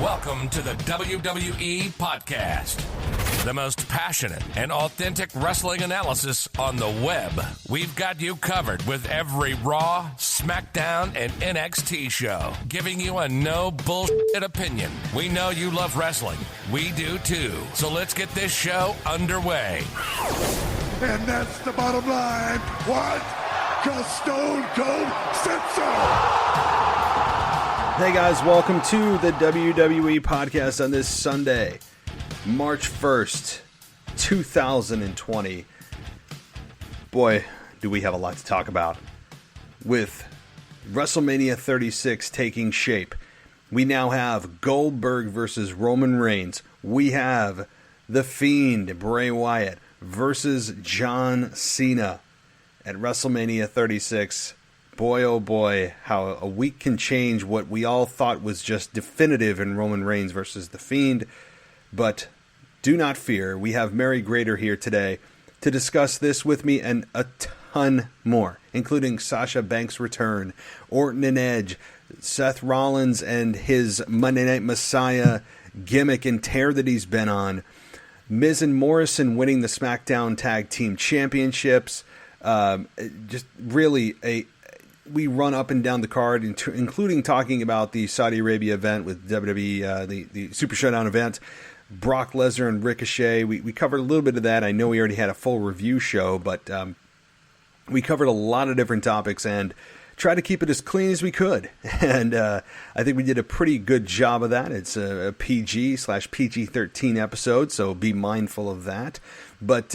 Welcome to the WWE Podcast, the most passionate and authentic wrestling analysis on the web. We've got you covered with every Raw, Smackdown, and NXT show, giving you a no bullshit opinion. We know you love wrestling. We do too. So let's get this show underway. And that's the bottom line. What? Because Stone Cold said so. Hey guys, welcome to the WWE Podcast on this Sunday, March 1st, 2020. Boy, do we have a lot to talk about. With WrestleMania 36 taking shape, we now have Goldberg versus Roman Reigns. We have The Fiend, Bray Wyatt, versus John Cena at WrestleMania 36. Boy, oh boy, how a week can change what we all thought was just definitive in Roman Reigns versus The Fiend. But do not fear, we have Mary Grater here today to discuss this with me and a ton more, including Sasha Banks' return, Orton and Edge, Seth Rollins and his Monday Night Messiah gimmick and tear that he's been on, Miz and Morrison winning the Smackdown Tag Team Championships, just really we run up and down the card, including talking about the Saudi Arabia event with WWE, the Super ShowDown event, Brock Lesnar and Ricochet. We covered a little bit of that. I know we already had a full review show, but we covered a lot of different topics and tried to keep it as clean as we could. And I think we did a pretty good job of that. It's a PG/PG-13 episode, so be mindful of that. But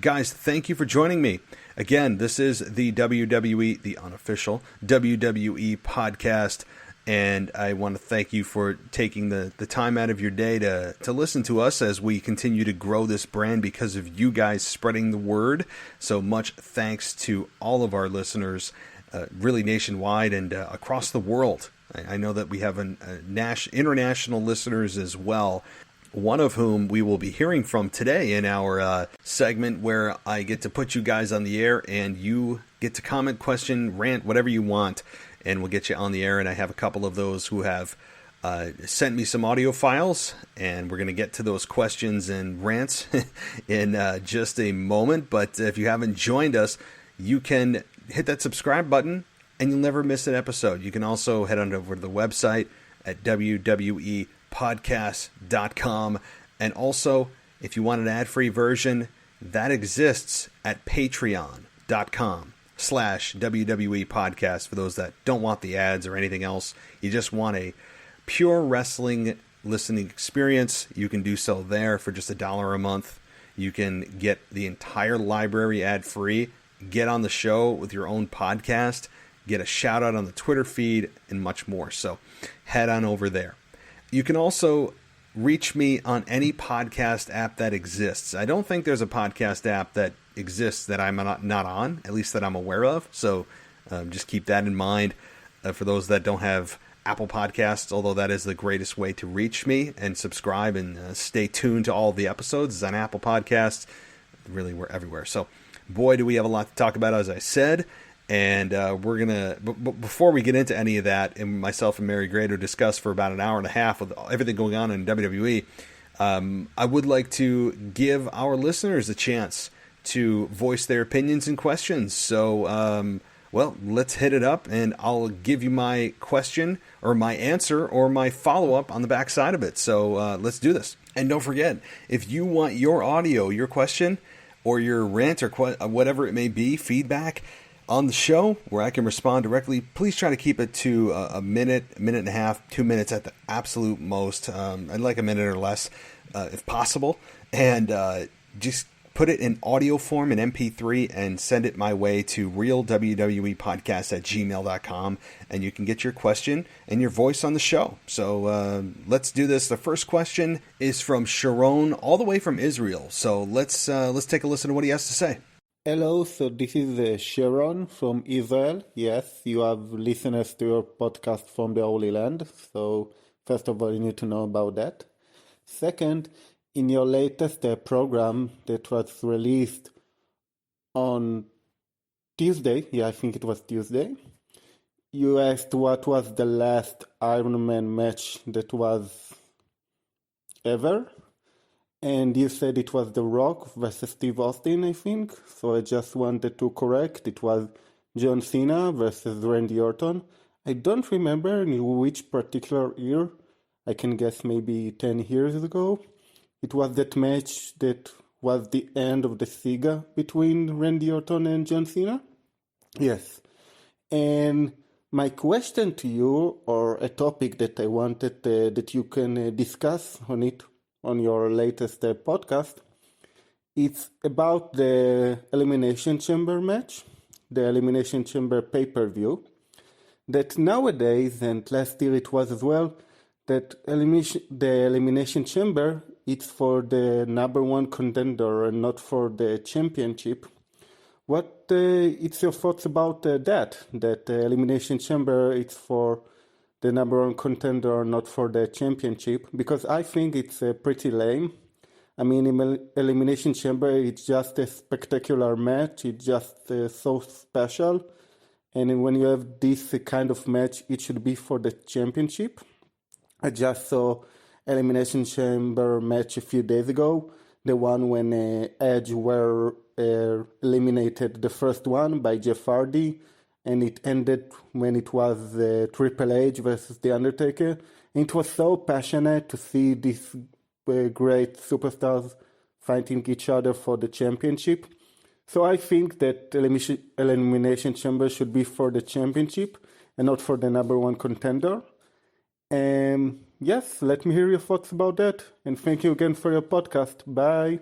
guys, thank you for joining me. Again, this is the WWE, the unofficial WWE podcast, and I want to thank you for taking the time out of your day to listen to us as we continue to grow this brand because of you guys spreading the word. So much thanks to all of our listeners, really nationwide and across the world. I know that we have international listeners as well, one of whom we will be hearing from today in our segment where I get to put you guys on the air and you get to comment, question, rant, whatever you want, and we'll get you on the air. And I have a couple of those who have sent me some audio files, and we're going to get to those questions and rants in just a moment. But if you haven't joined us, you can hit that subscribe button and you'll never miss an episode. You can also head on over to the website at www.podcast.com. And also, if you want an ad-free version, that exists at patreon.com/WWE podcast. For those that don't want the ads or anything else, you just want a pure wrestling listening experience, you can do so there for just $1 a month. You can get the entire library ad-free, get on the show with your own podcast, get a shout out on the Twitter feed, and much more. So head on over there. You can also reach me on any podcast app that exists. I don't think there's a podcast app that exists that I'm not on, at least that I'm aware of. So just keep that in mind for those that don't have Apple Podcasts, although that is the greatest way to reach me and subscribe and stay tuned to all of the episodes is on Apple Podcasts. Really, we're everywhere. So boy, do we have a lot to talk about, as I said. And we're going to, before we get into any of that, and myself and Mary Grater discuss for about an hour and a half with everything going on in WWE, I would like to give our listeners a chance to voice their opinions and questions. So, well, let's hit it up, and I'll give you my question or my answer or my follow-up on the backside of it. So let's do this. And don't forget, if you want your audio, your question, or your rant or whatever it may be, feedback, on the show where I can respond directly, please try to keep it to a minute and a half, 2 minutes at the absolute most. I'd like a minute or less if possible. And just put it in audio form in MP3 and send it my way to realwwepodcast@gmail.com. And you can get your question and your voice on the show. So let's do this. The first question is from Sharon, all the way from Israel. So let's take a listen to what he has to say. Hello, so this is Sharon from Israel. Yes, you have listeners to your podcast from the Holy Land. So first of all, you need to know about that. Second, in your latest program that was released on Tuesday, I think it was Tuesday, you asked what was the last Iron Man match that was ever. And you said it was The Rock versus Steve Austin, I think. So I just wanted to correct. It was John Cena versus Randy Orton. I don't remember in which particular year. I can guess maybe 10 years ago. It was that match that was the end of the saga between Randy Orton and John Cena. Yes. And my question to you, or a topic that I wanted that you can discuss on it, on your latest podcast, it's about the Elimination Chamber match, the Elimination Chamber pay-per-view, that nowadays, and last year it was as well, that the Elimination Chamber, it's for the number one contender and not for the championship. What it's your thoughts about that Elimination Chamber, it's for the number one contender, not for the championship, because I think it's pretty lame. I mean, Elimination Chamber, it's just a spectacular match. It's just so special. And when you have this kind of match, it should be for the championship. I just saw Elimination Chamber match a few days ago, the one when Edge were eliminated, the first one by Jeff Hardy, and it ended when it was Triple H versus The Undertaker. And it was so passionate to see these great superstars fighting each other for the championship. So I think that Elimination Chamber should be for the championship and not for the number one contender. And yes, let me hear your thoughts about that. And thank you again for your podcast. Bye.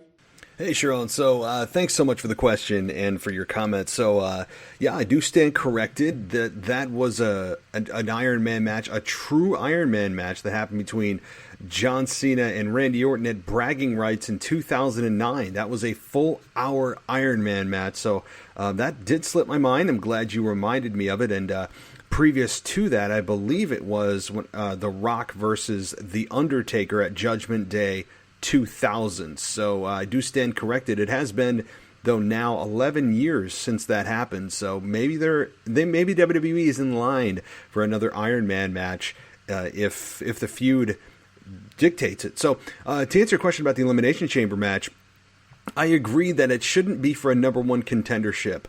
Hey, Sharon. So thanks so much for the question and for your comments. So, yeah, I do stand corrected that was an Iron Man match, a true Iron Man match that happened between John Cena and Randy Orton at Bragging Rights in 2009. That was a full-hour Iron Man match. So that did slip my mind. I'm glad you reminded me of it. And previous to that, I believe it was The Rock versus The Undertaker at Judgment Day 2000. So I do stand corrected. It has been, though, now 11 years since that happened. So maybe maybe WWE is in line for another Iron Man match if the feud dictates it. So to answer your question about the Elimination Chamber match, I agree that it shouldn't be for a number one contendership.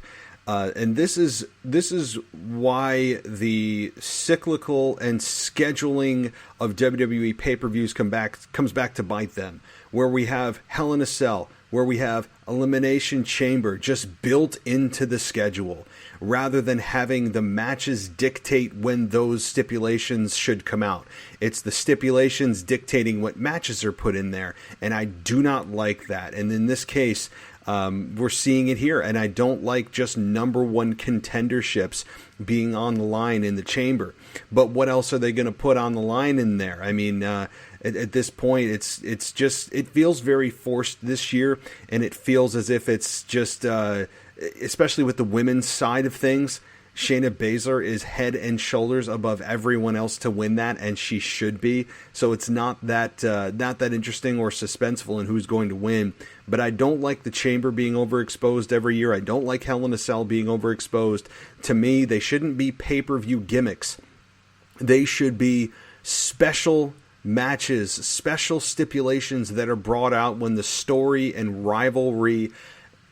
And this is why the cyclical and scheduling of WWE pay-per-views comes back to bite them, where we have Hell in a Cell, where we have Elimination Chamber just built into the schedule, rather than having the matches dictate when those stipulations should come out. It's the stipulations dictating what matches are put in there, and I do not like that. And in this case, we're seeing it here, and I don't like just number one contenderships being on the line in the chamber. But what else are they going to put on the line in there? I mean, at this point, it's just, it feels very forced this year, and it feels as if it's just, especially with the women's side of things, Shayna Baszler is head and shoulders above everyone else to win that, and she should be. So it's not that interesting or suspenseful in who's going to win. But I don't like the chamber being overexposed every year. I don't like Hell in a Cell being overexposed. To me, they shouldn't be pay-per-view gimmicks. They should be special matches, special stipulations that are brought out when the story and rivalry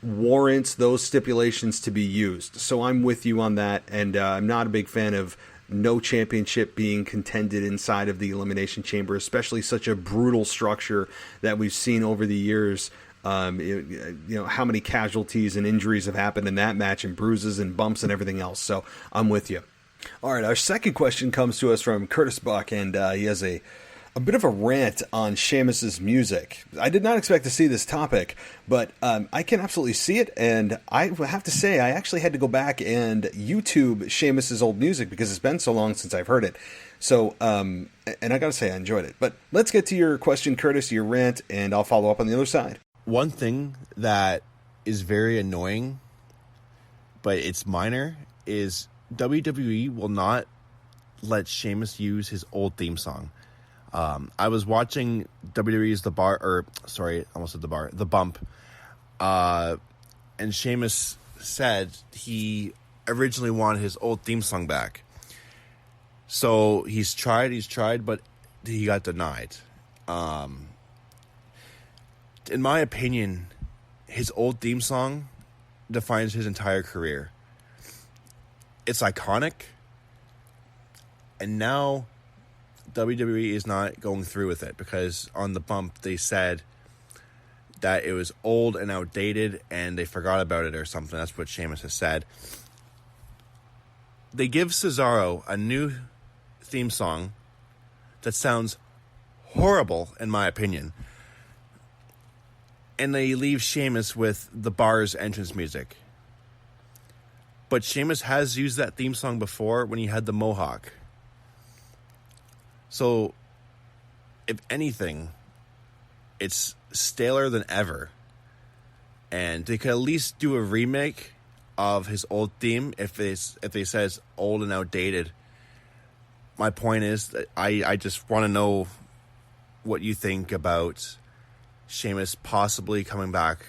warrants those stipulations to be used. So I'm with you on that, and I'm not a big fan of no championship being contended inside of the Elimination Chamber, especially such a brutal structure that we've seen over the years. How many casualties and injuries have happened in that match, and bruises and bumps and everything else. So I'm with you. All right, our second question comes to us from Curtis Buck, and he has a bit of a rant on Sheamus's music. I did not expect to see this topic, but I can absolutely see it, and I have to say I actually had to go back and YouTube Sheamus's old music because it's been so long since I've heard it. So, and I gotta say I enjoyed it. But let's get to your question, Curtis, your rant, and I'll follow up on the other side. One thing that is very annoying, but it's minor, is WWE will not let Sheamus use his old theme song. I was watching WWE's The Bump, and Sheamus said he originally wanted his old theme song back. So he's tried, but he got denied. in my opinion, his old theme song defines his entire career. It's iconic, and now WWE is not going through with it because on the bump they said that it was old and outdated and they forgot about it or something. That's what Sheamus has said. They give Cesaro a new theme song that sounds horrible, in my opinion. And they leave Sheamus with the bar's entrance music. But Sheamus has used that theme song before when he had the mohawk. So, if anything, it's staler than ever. And they could at least do a remake of his old theme if they say it's old and outdated. My point is that I just want to know what you think about Sheamus possibly coming back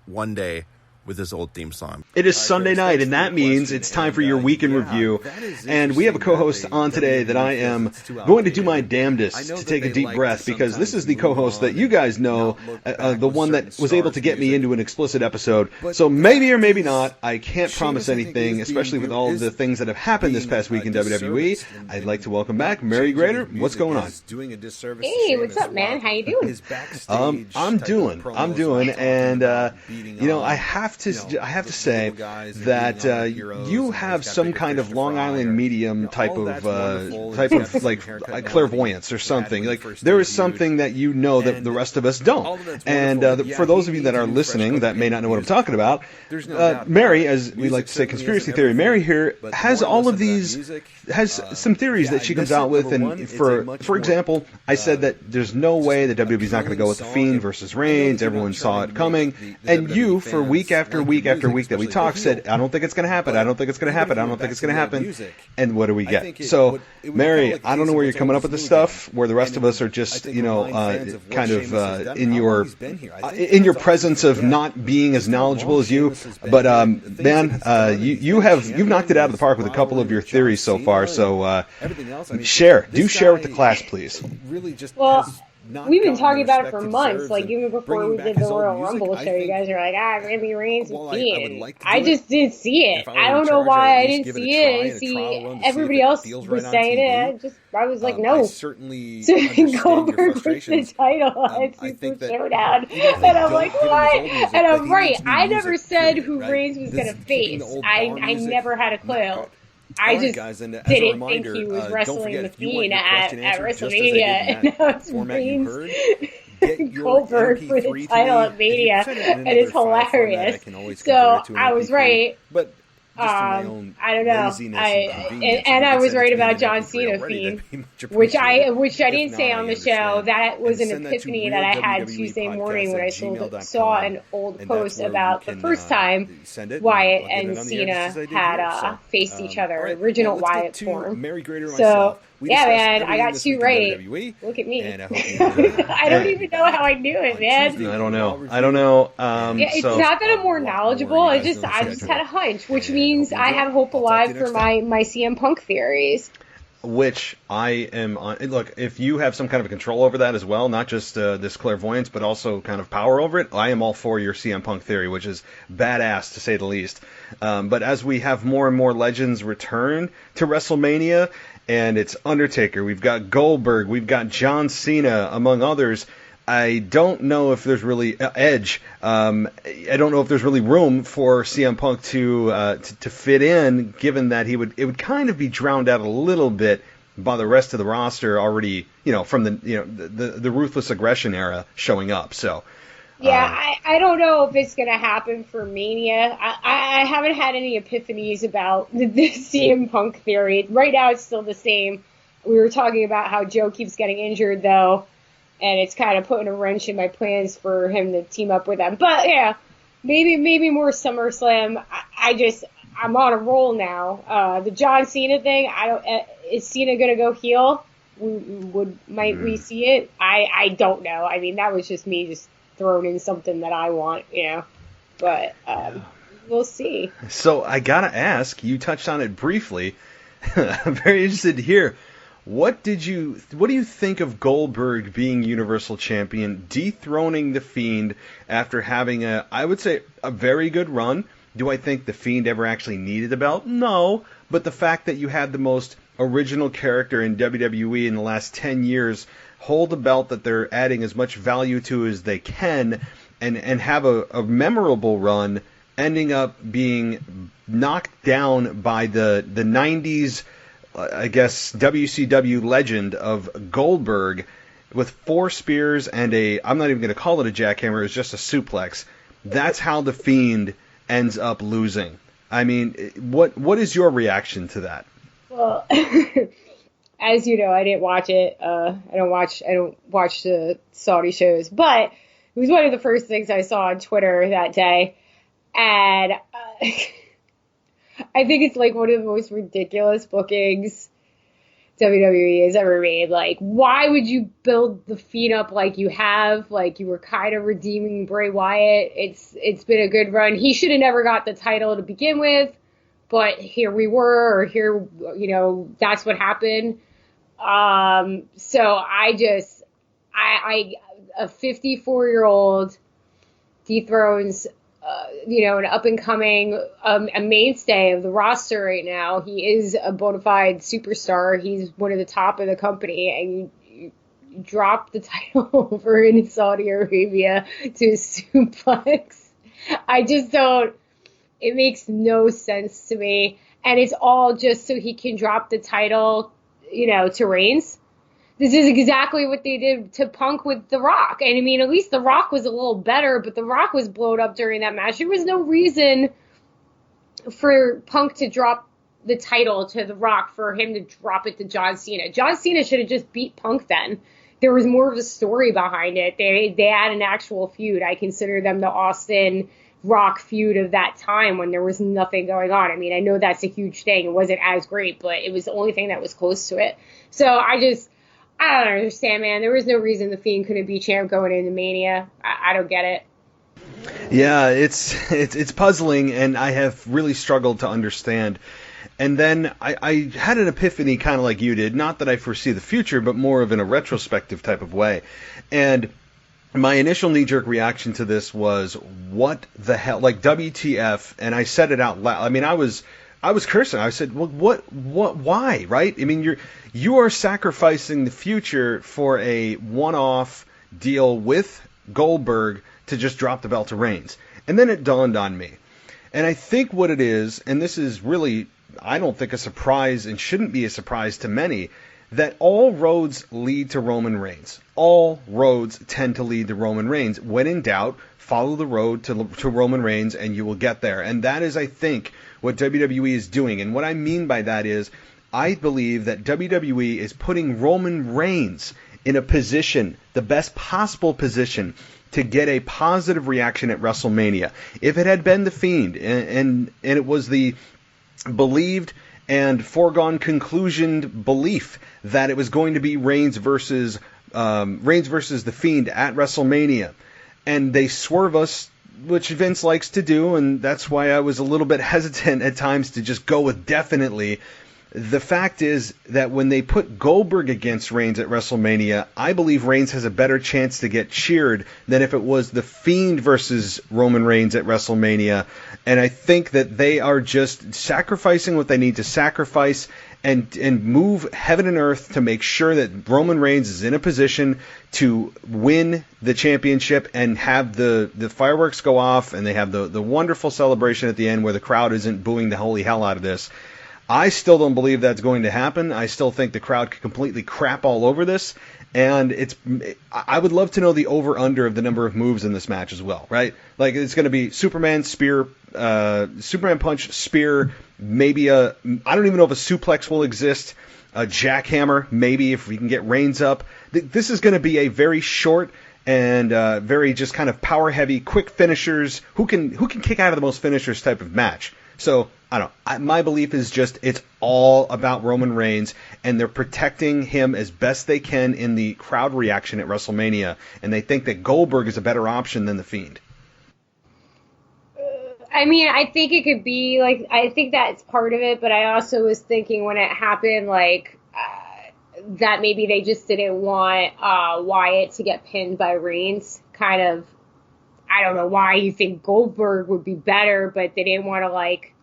one day with his old theme song. It is Sunday night, and that means it's time for your week in review. And we have a co-host on today that I am going to do my damnedest to take a deep breath, because this is the co-host that you guys know, the one that was able to get me into an explicit episode. So maybe or maybe not, I can't promise anything, especially with all of the things that have happened this past week in WWE. I'd like to welcome back Mary Grater. What's going on? Hey, what's up, man? How you doing? I'm doing, and I have to say that you have some kind of Long Island medium type of like clairvoyance or something. Like there is something that you know that the rest of us don't. And for those of you that are listening that may not know what I'm talking about, Mary, as we like to say, conspiracy theory, Mary here has all of these, has some theories that she comes out with. And for example, I said that there's no way that WWE's not going to go with the Fiend versus Reigns. Everyone saw it coming. And you, for week after week after week that we talked, said, I don't think it's going to happen. I don't think it's going to happen. I don't think it's going to happen. And what do we get? So, Mary, I don't know where you're coming up with this stuff, where the rest of us are just, in your presence of not being as knowledgeable as you. But, man, you've knocked it out of the park with a couple of your theories so far. So, share with the class, please. Well, we've been talking about it for months, like even before we did the Royal Rumble show. You guys are like, Randy Reigns and Fiend. I just didn't see it. I don't know why I didn't see it. I didn't see everybody else was saying it. I was like, no. Goldberg wins the title at Super ShowDown. And I'm like, what? And I'm right. I never said who Reigns was going to face. I never had a clue. I just didn't think he was wrestling the Fiend at WrestleMania, and now it's Reigns Goldberg for the title at Mania, and it's hilarious. So I was right. I don't know. I was right about John Cena Fiend, which I didn't say on the show. That was an epiphany that I had Tuesday morning when I saw an old post about the first time Wyatt and Cena had faced each other, original Wyatt form. So yeah, man, I got two right. Look at me. I don't even know how I knew it, man. I don't know. It's not that I'm more knowledgeable. I just had a hunch, which means I have hope alive for my CM Punk theories. Which I am on. Look, if you have some kind of control over that as well, not just this clairvoyance, but also kind of power over it, I am all for your CM Punk theory, which is badass to say the least. But as we have more and more legends return to WrestleMania, and it's Undertaker, we've got Goldberg, we've got John Cena, among others, I don't know if there's really Edge. I don't know if there's really room for CM Punk to fit in, given that it would kind of be drowned out a little bit by the rest of the roster already, from the Ruthless Aggression era showing up. So. Yeah, I don't know if it's going to happen for Mania. I haven't had any epiphanies about the CM Punk theory. Right now it's still the same. We were talking about how Joe keeps getting injured, though, and it's kind of putting a wrench in my plans for him to team up with them. But, yeah, maybe more SummerSlam. I'm on a roll now. The John Cena thing, is Cena going to go heel? Might we see it? I don't know. I mean, that was just me just thrown in something that I want, but we'll see. So I gotta ask, you touched on it briefly. I'm very interested to hear, What do you think of Goldberg being Universal Champion, dethroning the Fiend after having I would say, a very good run? Do I think the Fiend ever actually needed the belt? No, but the fact that you had the most original character in WWE in the last 10 years hold a belt that they're adding as much value to as they can, and have a memorable run, ending up being knocked down by the 90s, I guess, WCW legend of Goldberg with 4 spears and I'm not even going to call it a jackhammer, it was just a suplex. That's how the Fiend ends up losing. I mean, what is your reaction to that? Well, as you know, I didn't watch it. I don't watch the Saudi shows, but it was one of the first things I saw on Twitter that day. And I think it's like one of the most ridiculous bookings WWE has ever made. Like, why would you build the Fiend up like you have? Like, you were kind of redeeming Bray Wyatt. It's been a good run. He should have never got the title to begin with, but here we were, or here, that's what happened. So a 54-year-old dethrones an up-and-coming, a mainstay of the roster right now. He is a bona fide superstar. He's one of the top of the company, and you drop the title over in Saudi Arabia to a suplex. I just don't, it makes no sense to me. And it's all just so he can drop the title, to Reigns. This is exactly what they did to Punk with The Rock. And I mean, at least The Rock was a little better, but The Rock was blown up during that match. There was no reason for Punk to drop the title to The Rock, for him to drop it to John Cena. John Cena should have just beat Punk then. There was more of a story behind it. They had an actual feud. I consider them the Austin Rock feud of that time when there was nothing going on. I mean, I know that's a huge thing. It wasn't as great, but it was the only thing that was close to it. So I don't understand, man. There was no reason the Fiend couldn't be champ going into Mania. I don't get it. Yeah, it's puzzling, and I have really struggled to understand. And then I had an epiphany, kind of like you did. Not that I foresee the future, but more of in a retrospective type of way. And my initial knee-jerk reaction to this was, what the hell? Like, WTF? And I said it out loud. I mean, I was cursing. I said, well, why, right? I mean, you are sacrificing the future for a one-off deal with Goldberg to just drop the belt to Reigns. And then it dawned on me. And I think what it is, and this is really, I don't think a surprise, and shouldn't be a surprise to many, that all roads lead to Roman Reigns. All roads tend to lead to Roman Reigns. When in doubt, follow the road to Roman Reigns and you will get there. And that is, I think, what WWE is doing. And what I mean by that is, I believe that WWE is putting Roman Reigns in a position, the best possible position, to get a positive reaction at WrestleMania. If it had been The Fiend, and it was the believed and foregone conclusion belief that it was going to be Reigns versus The Fiend at WrestleMania, and they swerve us, which Vince likes to do, and that's why I was a little bit hesitant at times to just go with definitely. The fact is that when they put Goldberg against Reigns at WrestleMania, I believe Reigns has a better chance to get cheered than if it was The Fiend versus Roman Reigns at WrestleMania. And I think that they are just sacrificing what they need to sacrifice and move heaven and earth to make sure that Roman Reigns is in a position to win the championship and have the fireworks go off, and they have the wonderful celebration at the end where the crowd isn't booing the holy hell out of this. I still don't believe that's going to happen. I still think the crowd could completely crap all over this, and I would love to know the over-under of the number of moves in this match as well, right? Like, it's going to be Superman punch, spear, maybe I don't even know if a suplex will exist, a jackhammer, maybe, if we can get Reigns up. This is going to be a very short and very just kind of power-heavy, quick finishers, who can kick out of the most finishers type of match. So, I don't know. My belief is just it's all about Roman Reigns, and they're protecting him as best they can in the crowd reaction at WrestleMania, and they think that Goldberg is a better option than The Fiend. I mean, I think it could be, like, I think that's part of it, but I also was thinking when it happened, like, that maybe they just didn't want Wyatt to get pinned by Reigns. Kind of, I don't know why you think Goldberg would be better, but they didn't want to, like,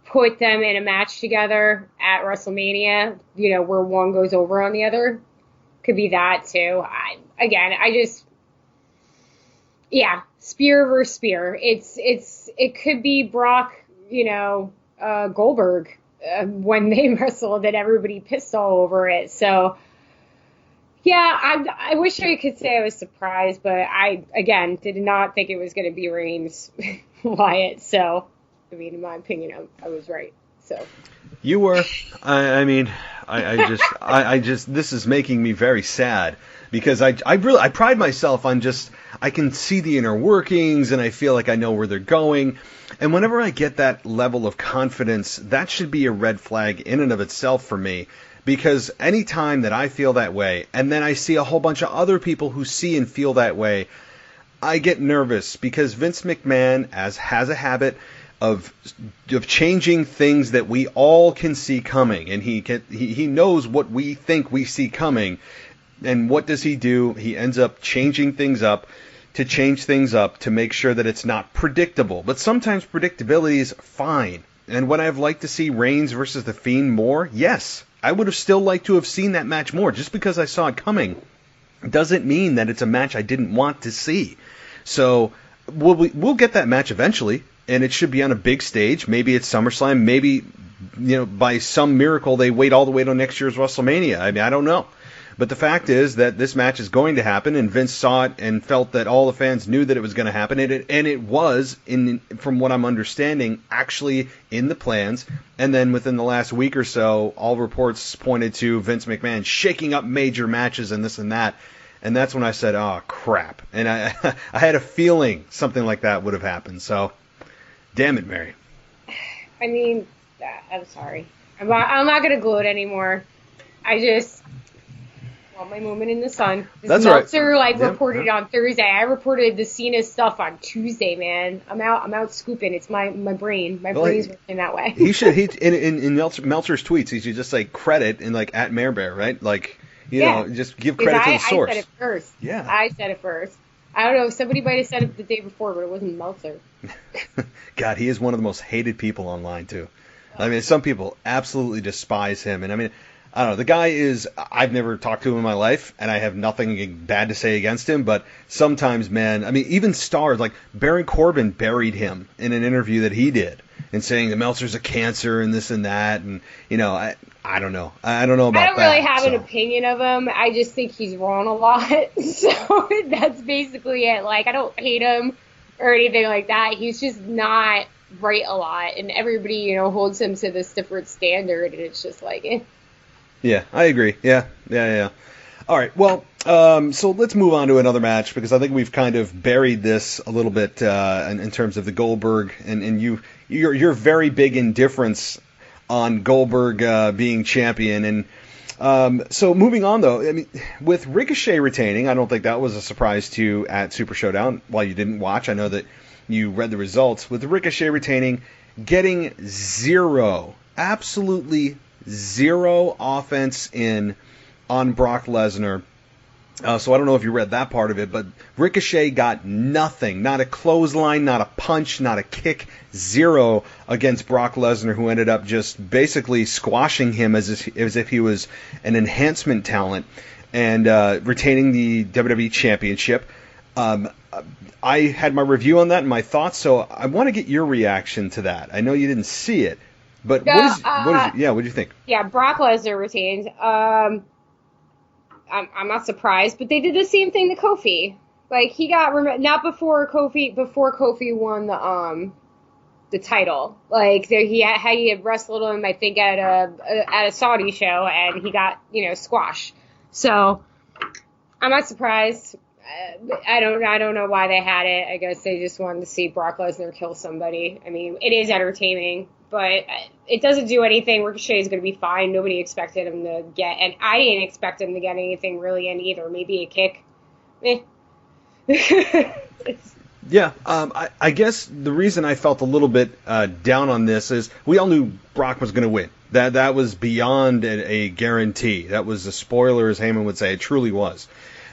put them in a match together at WrestleMania, you know, where one goes over on the other. Could be that, too. Spear versus spear. It could be Brock, you know, Goldberg when they wrestled and everybody pissed all over it. So, yeah, I wish I could say I was surprised, but I, again, did not think it was going to be Reigns Wyatt. So, I mean, in my opinion, I was right. So you were. I just this is making me very sad because I pride myself on just I can see the inner workings and I feel like I know where they're going. And whenever I get that level of confidence, that should be a red flag in and of itself for me. Because any time that I feel that way, and then I see a whole bunch of other people who see and feel that way, I get nervous because Vince McMahon has a habit of changing things that we all can see coming, and he knows what we think we see coming. And what does he do? He ends up changing things up to change things up to make sure that it's not predictable. But sometimes predictability is fine. And would I have liked to see Reigns versus The Fiend more? Yes. I would have still liked to have seen that match more. Just because I saw it coming doesn't mean that it's a match I didn't want to see. So we'll get that match eventually, and it should be on a big stage. Maybe it's SummerSlam. Maybe, you know, by some miracle they wait all the way till next year's WrestleMania. I mean, I don't know. But the fact is that this match is going to happen, and Vince saw it and felt that all the fans knew that it was going to happen, and it was, from what I'm understanding, actually in the plans. And then within the last week or so, all reports pointed to Vince McMahon shaking up major matches and this and that. And that's when I said, oh, crap. And I had a feeling something like that would have happened. So, damn it, Mary. I mean, I'm sorry. I'm not going to gloat anymore. I just... my moment in the sun. That's Meltzer, right. Reported on Thursday. I reported the Cena stuff on Tuesday, man. I'm out scooping. It's my brain. My brain's working that way. He should. In Meltzer's tweets, he should just credit and at Marebear, right? You know, just give credit to the source. I said it first. Yeah. I said it first. I don't know. Somebody might have said it the day before, but it wasn't Meltzer. God, he is one of the most hated people online too. I mean, some people absolutely despise him, and I mean. I don't know. The guy is, I've never talked to him in my life, and I have nothing bad to say against him, but sometimes, man, I mean, even stars, like Baron Corbin buried him in an interview that he did, and saying the Meltzer's a cancer and this and that, and, you know, I don't know. I don't know about that. I don't really have an opinion of him. I just think he's wrong a lot, so that's basically it. I don't hate him or anything like that. He's just not right a lot, and everybody, you know, holds him to this different standard, and it's just Yeah, I agree. Yeah. All right, well, so let's move on to another match because I think we've kind of buried this a little bit in terms of the Goldberg, and you're very big indifference on Goldberg being champion, and so moving on though, I mean, with Ricochet retaining, I don't think that was a surprise to you at Super Showdown. While you didn't watch, I know that you read the results. With Ricochet retaining, getting absolutely zero offense on Brock Lesnar. So I don't know if you read that part of it, but Ricochet got nothing. Not a clothesline, not a punch, not a kick. Zero against Brock Lesnar, who ended up just basically squashing him as if he was an enhancement talent and retaining the WWE Championship. I had my review on that and my thoughts, so I want to get your reaction to that. I know you didn't see it. But what did you think? Yeah, Brock Lesnar retained. I'm not surprised, but they did the same thing to Kofi. He got not before Kofi won the title. He had wrestled him, I think, at a Saudi show, and he got squashed. So I'm not surprised. I don't know why they had it. I guess they just wanted to see Brock Lesnar kill somebody. I mean, it is entertaining. But it doesn't do anything. Ricochet is going to be fine. Nobody expected him to get, and I didn't expect him to get anything really in either. Maybe a kick. Yeah, I guess the reason I felt a little bit down on this is we all knew Brock was going to win. That was beyond a guarantee. That was a spoiler, as Heyman would say. It truly was.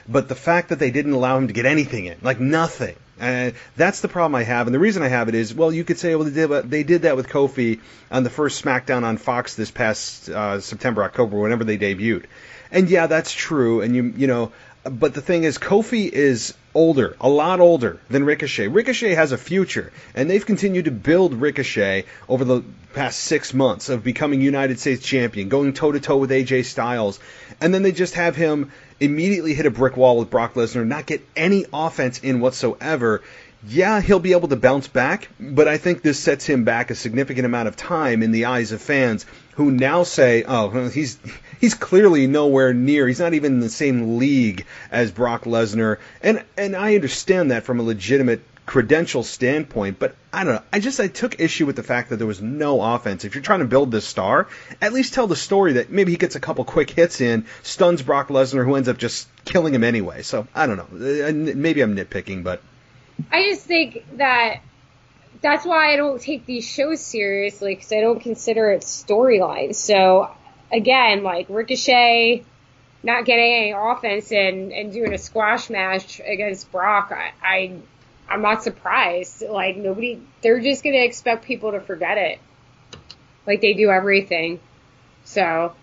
But the fact that they didn't allow him to get anything in, like nothing, that's the problem I have. And the reason I have it is, well, you could say, well, they did that with Kofi on the first Smackdown on Fox this past September, October, whenever they debuted. And yeah, that's true. And you know, but the thing is, Kofi is older, a lot older than Ricochet. Ricochet has a future, and they've continued to build Ricochet over the past 6 months of becoming United States champion, going toe-to-toe with AJ Styles, and then they just have him immediately hit a brick wall with Brock Lesnar, not get any offense in whatsoever. Yeah, he'll be able to bounce back, but I think this sets him back a significant amount of time in the eyes of fans who now say, oh, he's clearly nowhere near, he's not even in the same league as Brock Lesnar. And I understand that from a legitimate credential standpoint, but I don't know. I took issue with the fact that there was no offense. If you're trying to build this star, at least tell the story that maybe he gets a couple quick hits in, stuns Brock Lesnar, who ends up just killing him anyway. So, I don't know. Maybe I'm nitpicking, but I just think that's why I don't take these shows seriously, because I don't consider it storylines. So, again, like Ricochet not getting any offense and doing a squash match against Brock, I'm not surprised. Like, they're just going to expect people to forget it. Like they do everything. So,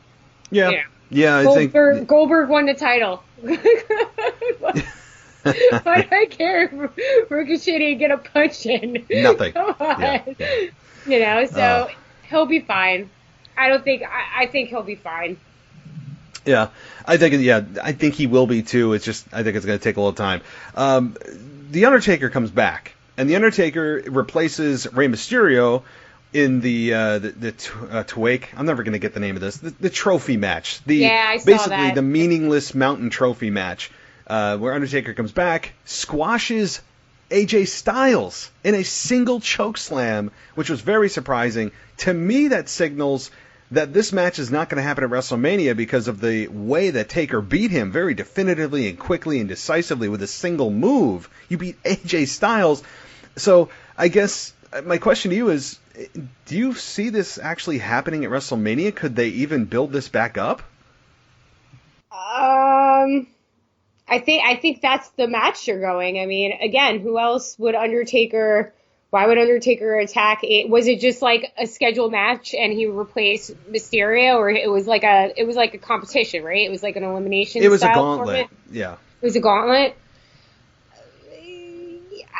yeah, Goldberg won the title. Why do I care if Ricochet didn't get a punch in? Nothing. Come on. Yeah. You know, so he'll be fine. I think he'll be fine. Yeah, I think he will be too. It's just, I think it's going to take a little time. The Undertaker comes back, and the Undertaker replaces Rey Mysterio in the Twake. I'm never going to get the name of this. The trophy match. I saw basically that. The meaningless mountain trophy match, where Undertaker comes back, squashes AJ Styles in a single choke slam, which was very surprising. To me, that signals that this match is not going to happen at WrestleMania because of the way that Taker beat him very definitively and quickly and decisively with a single move. You beat AJ Styles. So I guess my question to you is, do you see this actually happening at WrestleMania? Could they even build this back up? I think that's the match you're going. I mean, again, who else would Undertaker... Why would Undertaker attack? Was it just like a scheduled match and he replaced Mysterio, or it was like a competition, right? It was like an elimination. It was a Format? gauntlet. Yeah. It was a gauntlet.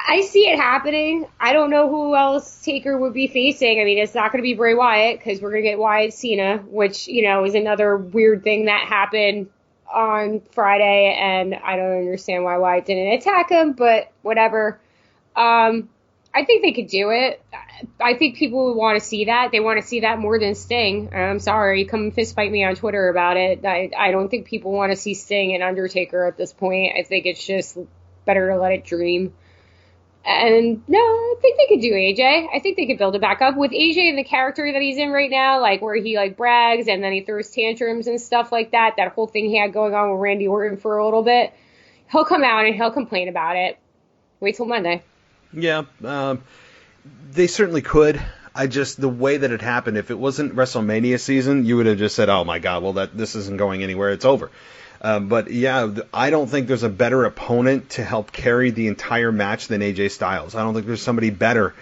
I see it happening. I don't know who else Taker would be facing. I mean, it's not going to be Bray Wyatt, because we're going to get Wyatt Cena, which, you know, is another weird thing that happened on Friday, and I don't understand why Wyatt didn't attack him, but whatever. I think they could do it. I think people would want to see that. They want to see that more than Sting. I'm sorry. Come fist fight me on Twitter about it. I don't think people want to see Sting and Undertaker at this point. I think it's just better to let it dream. And no, I think they could do AJ. I think they could build it back up with AJ and the character that he's in right now, like where he like brags and then he throws tantrums and stuff like that. That whole thing he had going on with Randy Orton for a little bit. He'll come out and he'll complain about it. Wait till Monday. Yeah, they certainly could. The way that it happened, if it wasn't WrestleMania season, you would have just said, oh my God, well, this isn't going anywhere, it's over. But yeah, I don't think there's a better opponent to help carry the entire match than AJ Styles. I don't think there's somebody better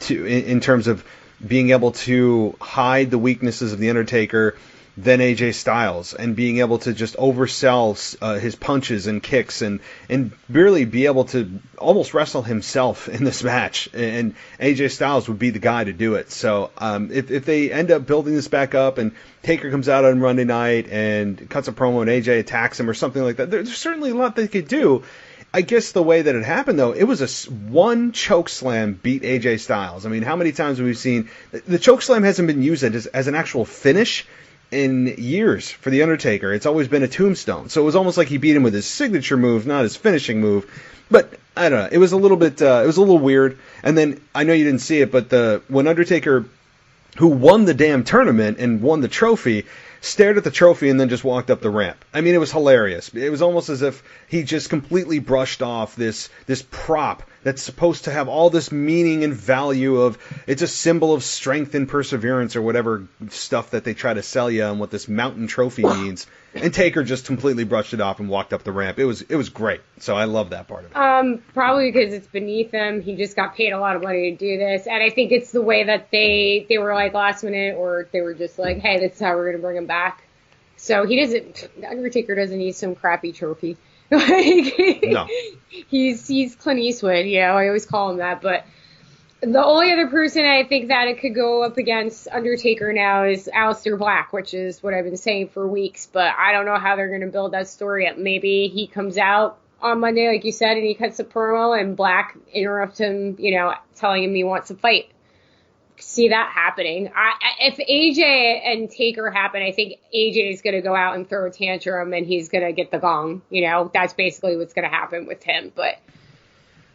in terms of being able to hide the weaknesses of The Undertaker than AJ Styles, and being able to just oversell his punches and kicks and really be able to almost wrestle himself in this match. And AJ Styles would be the guy to do it. So if they end up building this back up and Taker comes out on Monday night and cuts a promo and AJ attacks him or something like that, there's certainly a lot they could do. I guess the way that it happened, though, it was one choke slam beat AJ Styles. I mean, how many times have we seen... The choke slam hasn't been used as an actual finish in years for The Undertaker. It's always been a tombstone. So it was almost like he beat him with his signature move, not his finishing move. But I don't know. It was a little bit, it was a little weird. And then, I know you didn't see it, but when Undertaker, who won the damn tournament and won the trophy, stared at the trophy and then just walked up the ramp. I mean, it was hilarious. It was almost as if he just completely brushed off this prop that's supposed to have all this meaning and value of, it's a symbol of strength and perseverance or whatever stuff that they try to sell you and what this mountain trophy means. And Taker just completely brushed it off and walked up the ramp. It was great. So I love that part of it. Probably because it's beneath him. He just got paid a lot of money to do this. And I think it's the way that they were like last minute, or they were just like, hey, this is how we're going to bring him back. So Undertaker doesn't need some crappy trophy. No. He's Clint Eastwood, I always call him that. But the only other person I think that it could go up against Undertaker now is Aleister Black, which is what I've been saying for weeks. But I don't know how they're going to build that story up. Maybe he comes out on Monday, like you said, and he cuts a promo, and Black interrupts him, telling him he wants to fight. See that happening. If AJ and Taker happen, I think AJ is going to go out and throw a tantrum, and he's going to get the gong. That's basically what's going to happen with him. But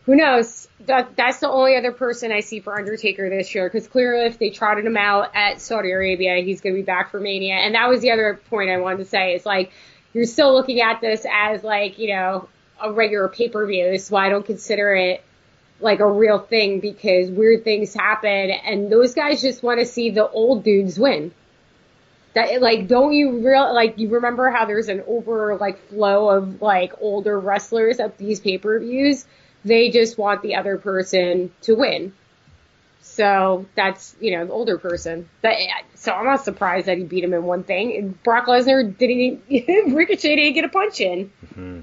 who knows? That's the only other person I see for Undertaker this year, because clearly if they trotted him out at Saudi Arabia, he's going to be back for Mania. And that was the other point I wanted to say. It's like, you're still looking at this as like, a regular pay-per-view, so I don't consider it like a real thing, because weird things happen, and those guys just want to see the old dudes win. That, like, don't you you remember how there's an flow of like older wrestlers at these pay-per-views? They just want the other person to win. So that's, the older person. So I'm not surprised that he beat him in one thing. And Brock Lesnar Ricochet didn't get a punch in. Mm-hmm.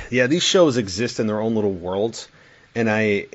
These shows exist in their own little worlds, and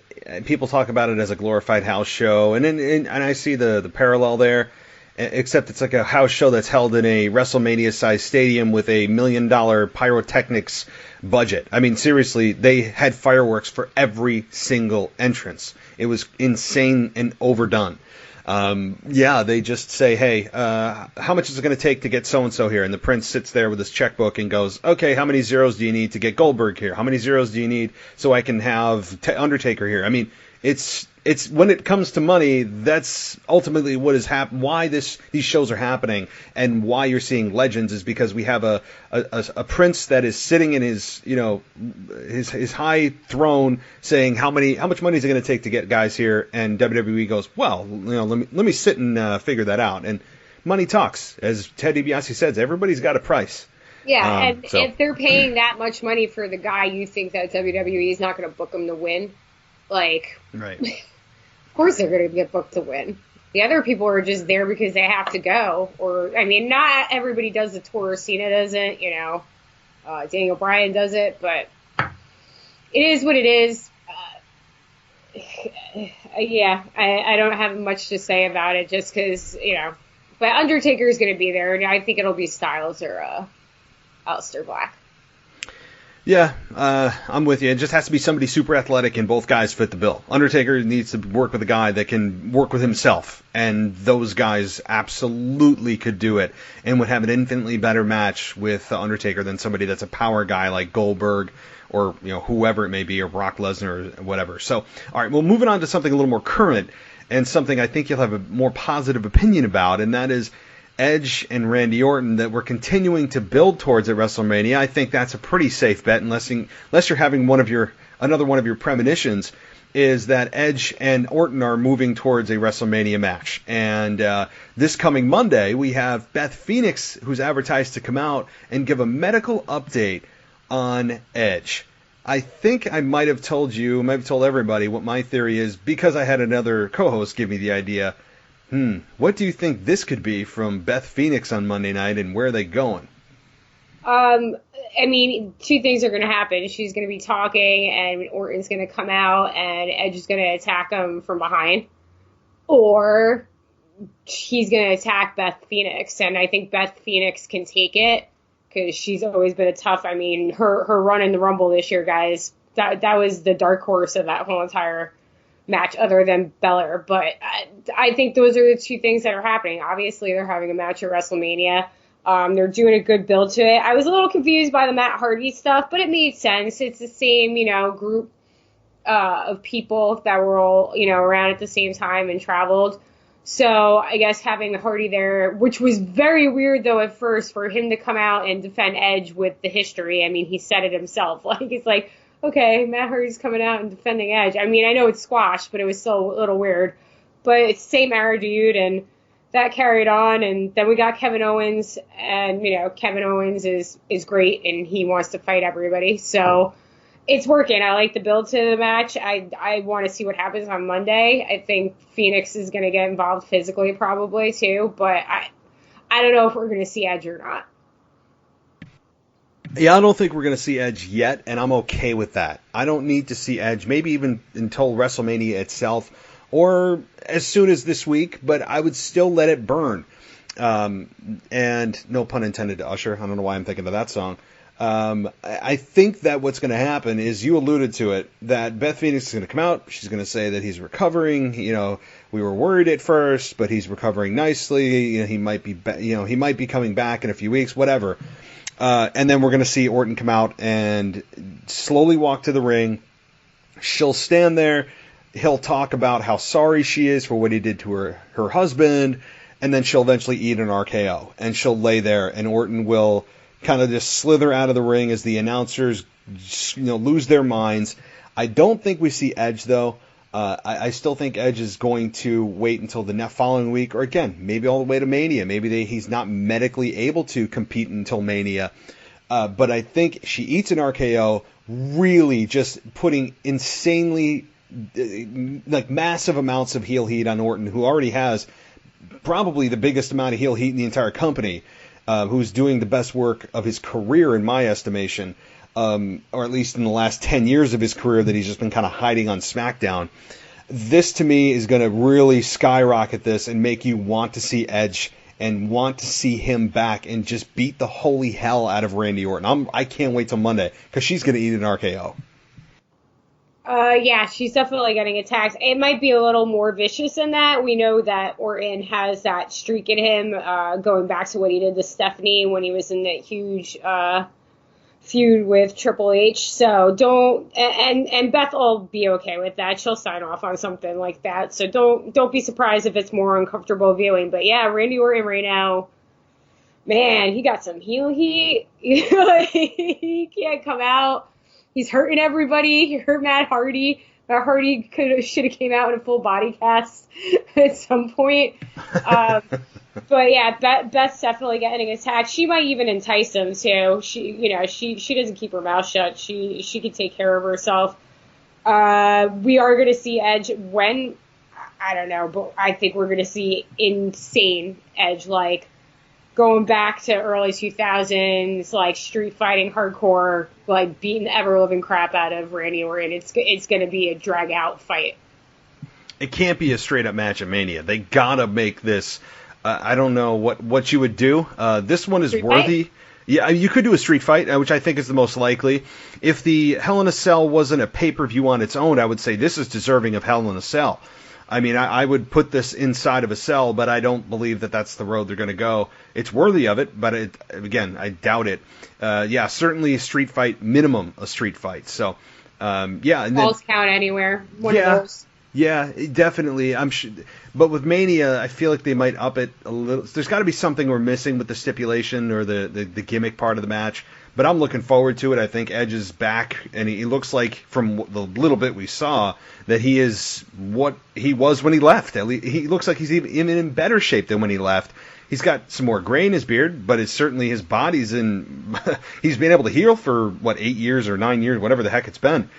people talk about it as a glorified house show, and I see the parallel there, except it's like a house show that's held in a WrestleMania-sized stadium with a $1 million pyrotechnics budget. I mean, seriously, they had fireworks for every single entrance. It was insane and overdone. They just say, hey, how much is it going to take to get so-and-so here? And the prince sits there with his checkbook and goes, okay, how many zeros do you need to get Goldberg here? How many zeros do you need so I can have Undertaker here? I mean, it's when it comes to money, that's ultimately what is why these shows are happening, and why you're seeing legends is because we have a prince that is sitting in his his high throne saying how much money is it going to take to get guys here, and WWE goes, well, let me sit and figure that out, and money talks, as Ted DiBiase says, everybody's got a price. Yeah, if they're paying that much money for the guy, you think that WWE is not going to book him to win, like, right. Of course they're going to get booked to win. The other people are just there because they have to go. Or, I mean, not everybody does the tour. Cena doesn't, Daniel Bryan does it, but it is what it is. I don't have much to say about it just because, but Undertaker is going to be there, and I think it'll be Styles or Aleister Black. Yeah, I'm with you. It just has to be somebody super athletic, and both guys fit the bill. Undertaker needs to work with a guy that can work with himself, and those guys absolutely could do it and would have an infinitely better match with Undertaker than somebody that's a power guy like Goldberg or whoever it may be, or Brock Lesnar or whatever. So, all right, well, moving on to something a little more current and something I think you'll have a more positive opinion about, and that is Edge and Randy Orton, that we're continuing to build towards at WrestleMania. I think that's a pretty safe bet, unless you're having another one of your premonitions, is that Edge and Orton are moving towards a WrestleMania match. And this coming Monday, we have Beth Phoenix, who's advertised to come out and give a medical update on Edge. I think I might have told everybody what my theory is, because I had another co-host give me the idea. What do you think this could be from Beth Phoenix on Monday night, and where are they going? I mean, two things are going to happen. She's going to be talking, and Orton's going to come out, and Edge is going to attack him from behind. Or he's going to attack Beth Phoenix, and I think Beth Phoenix can take it, because she's always been her run in the Rumble this year, guys, that was the dark horse of that whole entire match, other than Belair. But I think those are the two things that are happening. Obviously, they're having a match at WrestleMania. They're doing a good build to it. I was a little confused by the Matt Hardy stuff, but it made sense. It's the same, group of people that were all, around at the same time and traveled. So I guess having Hardy there, which was very weird though at first, for him to come out and defend Edge with the history. I mean, he said it himself. Like, it's like, okay, Matt Hardy's coming out and defending Edge. I mean, I know it's squash, but it was still a little weird. But it's the same era, dude, and that carried on. And then we got Kevin Owens, and, Kevin Owens is great, and he wants to fight everybody. So it's working. I like the build to the match. I want to see what happens on Monday. I think Phoenix is going to get involved physically probably, too. But I don't know if we're going to see Edge or not. Yeah, I don't think we're going to see Edge yet, and I'm okay with that. I don't need to see Edge, maybe even until WrestleMania itself, or as soon as this week, but I would still let it burn. And no pun intended to Usher. I don't know why I'm thinking of that song. I think that what's going to happen is, you alluded to it, that Beth Phoenix is going to come out. She's going to say that he's recovering. We were worried at first, but he's recovering nicely. He might be, he might be coming back in a few weeks, whatever. And then we're going to see Orton come out and slowly walk to the ring. She'll stand there. He'll talk about how sorry she is for what he did to her husband. And then she'll eventually eat an RKO. And she'll lay there. And Orton will kind of just slither out of the ring as the announcers lose their minds. I don't think we see Edge, though. I still think Edge is going to wait until the following week, or again, maybe all the way to Mania. Maybe he's not medically able to compete until Mania. But I think she eats an RKO, really just putting insanely, massive amounts of heel heat on Orton, who already has probably the biggest amount of heel heat in the entire company, who's doing the best work of his career, in my estimation. Or at least in the last 10 years of his career that he's just been kind of hiding on SmackDown. This, to me, is going to really skyrocket this and make you want to see Edge and want to see him back and just beat the holy hell out of Randy Orton. I can't wait till Monday, because she's going to eat an RKO. Yeah, she's definitely getting attacked. It might be a little more vicious than that. We know that Orton has that streak in him, going back to what he did to Stephanie when he was in that huge feud with Triple H. So and Beth will be okay with that. She'll sign off on something like that. So don't be surprised if it's more uncomfortable viewing. But yeah, Randy Orton right now, man, he got some heel heat. He can't come out. He's hurting everybody. He hurt Matt Hardy. Matt Hardy should have came out in a full body cast at some point. But yeah, Beth's definitely getting attacked. She might even entice him too. She doesn't keep her mouth shut. She can take care of herself. We are going to see Edge when, I don't know, but I think we're going to see insane Edge, like going back to early 2000s, like street fighting hardcore, like beating the ever living crap out of Randy Orton. It's going to be a drag out fight. It can't be a straight up match at Mania. They gotta make this. I don't know what you would do. This one is street worthy. Fight? Yeah, you could do a street fight, which I think is the most likely. If the Hell in a Cell wasn't a pay-per-view on its own, I would say this is deserving of Hell in a Cell. I mean, I would put this inside of a cell, but I don't believe that that's the road they're going to go. It's worthy of it, but again, I doubt it. Yeah, certainly a street fight, minimum a street fight. So, yeah. Balls count anywhere. One of those. Yeah, definitely. I'm sure, but with Mania, I feel like they might up it a little. There's got to be something we're missing with the stipulation or the gimmick part of the match. But I'm looking forward to it. I think Edge is back, and he looks like, from the little bit we saw, that he is what he was when he left. At least he looks like he's even in better shape than when he left. He's got some more gray in his beard, but it's certainly his body's in. He's been able to heal for 8 years or 9 years, whatever the heck it's been.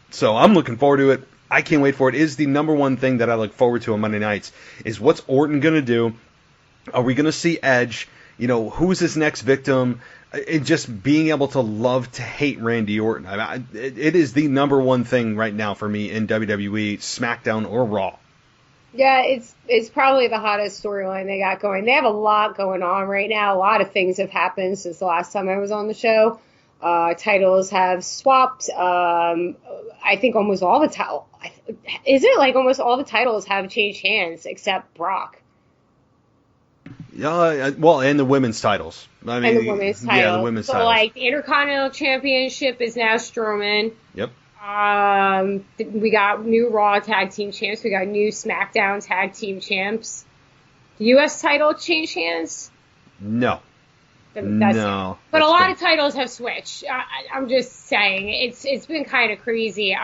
So I'm looking forward to it. I can't wait for it. It is the number one thing that I look forward to on Monday nights, is what's Orton going to do? Are we going to see Edge? Who's his next victim? And just being able to love to hate Randy Orton. It is the number one thing right now for me in WWE, SmackDown or Raw. Yeah, it's probably the hottest storyline they got going. They have a lot going on right now. A lot of things have happened since the last time I was on the show. Titles have swapped. I think almost all the almost all the titles have changed hands except Brock. Well, and the women's titles. And the women's titles. Yeah, the women's titles. So, like, the Intercontinental Championship is now Strowman. Yep. We got new Raw Tag Team Champs. We got new SmackDown Tag Team Champs. The U.S. title changed hands? No. No. But a lot of titles have switched. I'm just saying, it's been kind of crazy.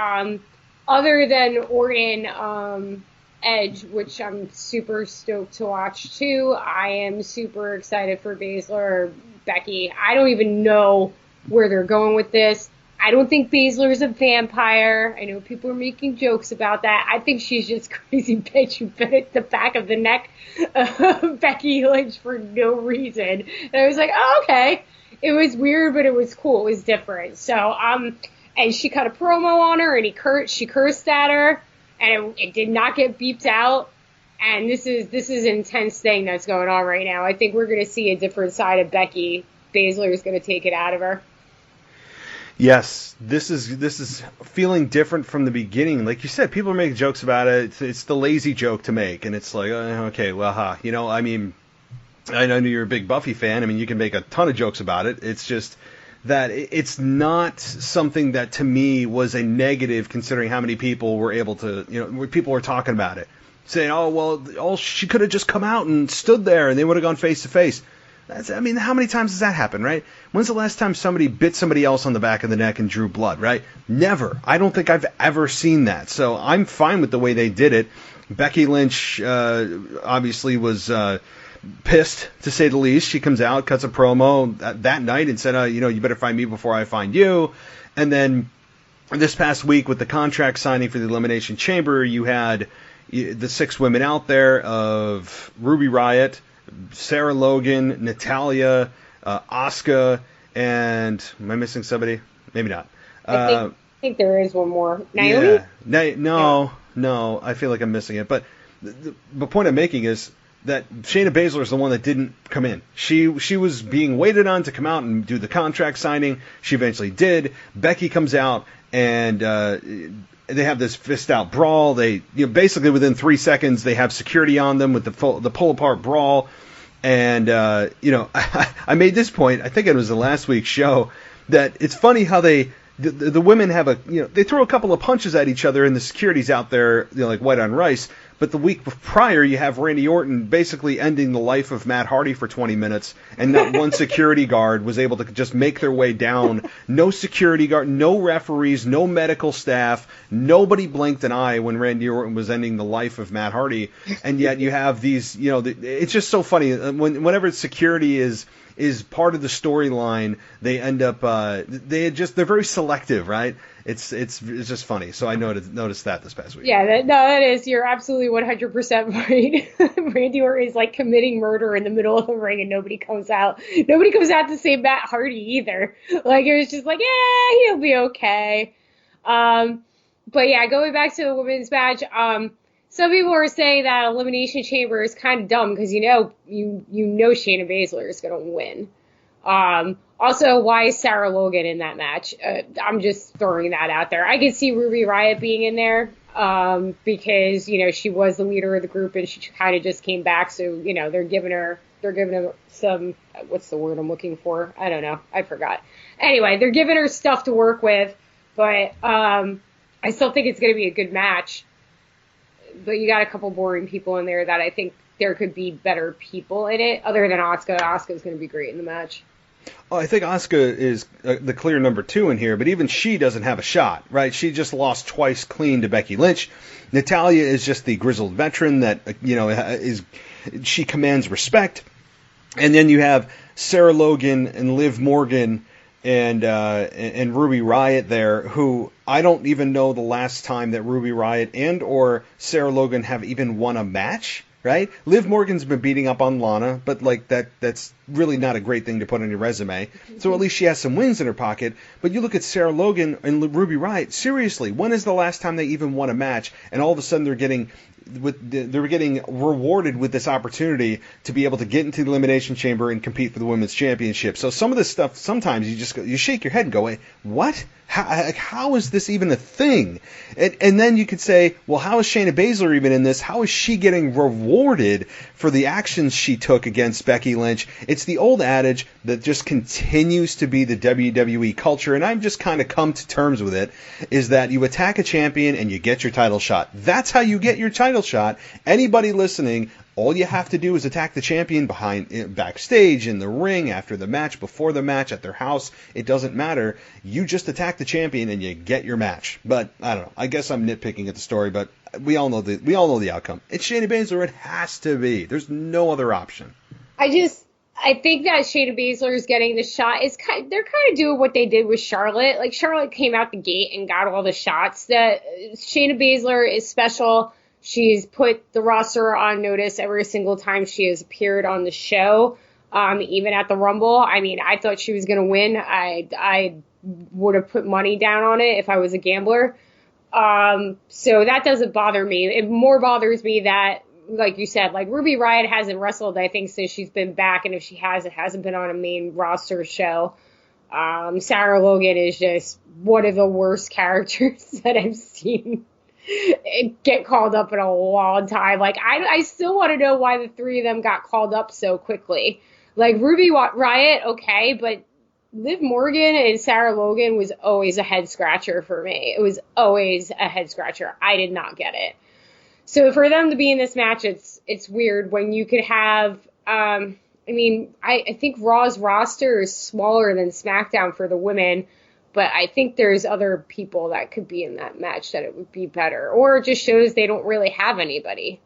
Other than Orton, Edge, which I'm super stoked to watch too. I am super excited for Baszler, Becky. I don't even know where they're going with this. I don't think Baszler's a vampire. I know people are making jokes about that. I think she's just crazy bitch who bit the back of the neck of Becky Lynch for no reason. And I was like, oh, okay. It was weird, but it was cool. It was different. So, and she cut a promo on her, and she cursed at her, and it did not get beeped out. And this is an intense thing that's going on right now. I think we're going to see a different side of Becky. Baszler is going to take it out of her. Yes, this is feeling different from the beginning. Like you said, people are making jokes about it. It's the lazy joke to make, and it's like, okay, well, you know, I mean, I know you're a big Buffy fan. I mean, you can make a ton of jokes about it. It's just that it's not something that to me was a negative, considering how many people were able to, you know, people were talking about it, saying, oh, well, she could have just come out and stood there, and they would have gone face to face. I mean, how many times has that happened, right? When's the last time somebody bit somebody else on the back of the neck and drew blood, right? Never. I don't think I've ever seen that. So I'm fine with the way they did it. Becky Lynch obviously was pissed, to say the least. She comes out, cuts a promo that night and said, you know, you better find me before I find you. And then this past week with the contract signing for the Elimination Chamber, you had the 6 women out there of Ruby Riott, Sarah Logan, Natalya, Asuka, and am I missing somebody? Maybe not. I think there is one more. Naomi? Yeah. No, I feel like I'm missing it. But the point I'm making is that Shayna Baszler is the one that didn't come in. She was being waited on to come out and do the contract signing. She eventually did. Becky comes out and they have this fist out brawl. They, you know, basically within 3 seconds they have security on them with the pull apart brawl. And you know, I made this point. I think it was the last week's show that it's funny how the women have they throw a couple of punches at each other and the security's out there, you know, like white on rice. But the week prior, you have Randy Orton basically ending the life of Matt Hardy for 20 minutes, and not one security guard was able to just make their way down. No security guard, no referees, no medical staff. Nobody blinked an eye when Randy Orton was ending the life of Matt Hardy. And yet you have these, you know, it's just so funny. Whenever security is part of the storyline, they end up they're very selective, right? It's just funny. So I noticed that this past week. Yeah, that is, you're absolutely 100% right. Randy Orton is like committing murder in the middle of the ring, and nobody comes out. Nobody comes out to save Matt Hardy either. Like, it was just like, yeah, he'll be okay. But yeah, going back to the women's match, some people are saying that Elimination Chamber is kind of dumb because you know Shayna Baszler is going to win. Also, why is Sarah Logan in that match? I'm just throwing that out there. I could see Ruby Riott being in there because, you know, she was the leader of the group and she kind of just came back. So, you know, they're giving her some, what's the word I'm looking for? I don't know. I forgot. Anyway, they're giving her stuff to work with, but I still think it's going to be a good match. But you got a couple boring people in there that I think there could be better people in it other than Asuka. Asuka's going to be great in the match. Oh, I think Asuka is the clear number 2 in here, but even she doesn't have a shot, right? She just lost twice clean to Becky Lynch. Natalya is just the grizzled veteran that, you know, she commands respect. And then you have Sarah Logan and Liv Morgan and Ruby Riott there, who I don't even know the last time that Ruby Riott and or Sarah Logan have even won a match. Right? Liv Morgan's been beating up on Lana, but like that's really not a great thing to put on your resume. So at least she has some wins in her pocket. But you look at Sarah Logan and Ruby Riott, seriously, when is the last time they even won a match? And all of a sudden they're getting rewarded with this opportunity to be able to get into the Elimination Chamber and compete for the Women's Championship. So some of this stuff, sometimes you shake your head and go, what? How is this even a thing? And then you could say, well, how is Shayna Baszler even in this? How is she getting rewarded for the actions she took against Becky Lynch? It's the old adage that just continues to be the WWE culture, and I've just kind of come to terms with it, is that you attack a champion and you get your title shot. That's how you get your title shot. Anybody listening, All you have to do is attack the champion backstage, in the ring, after the match, before the match, at their house. It doesn't matter. You just attack the champion and you get your match. But I don't know. I guess I'm nitpicking at the story, but we all know the outcome. It's Shayna Baszler. It has to be. There's no other option. I think that Shayna Baszler is getting the shot. They're kind of doing what they did with Charlotte. Like, Charlotte came out the gate and got all the shots. That Shayna Baszler is special. She's put the roster on notice every single time she has appeared on the show, even at the Rumble. I mean, I thought she was going to win. I would have put money down on it if I was a gambler. So that doesn't bother me. It more bothers me that, like you said, like Ruby Riott hasn't wrestled, I think, since she's been back. And if she has, it hasn't been on a main roster show. Sarah Logan is just one of the worst characters that I've seen get called up in a long time. Like, I still want to know why the three of them got called up so quickly. Like, Ruby Riott, okay, but Liv Morgan and Sarah Logan was always a head scratcher for me. It was always a head scratcher. I did not get it. So for them to be in this match, it's weird when you could have, I think Raw's roster is smaller than SmackDown for the women, but I think there's other people that could be in that match that it would be better. Or it just shows they don't really have anybody.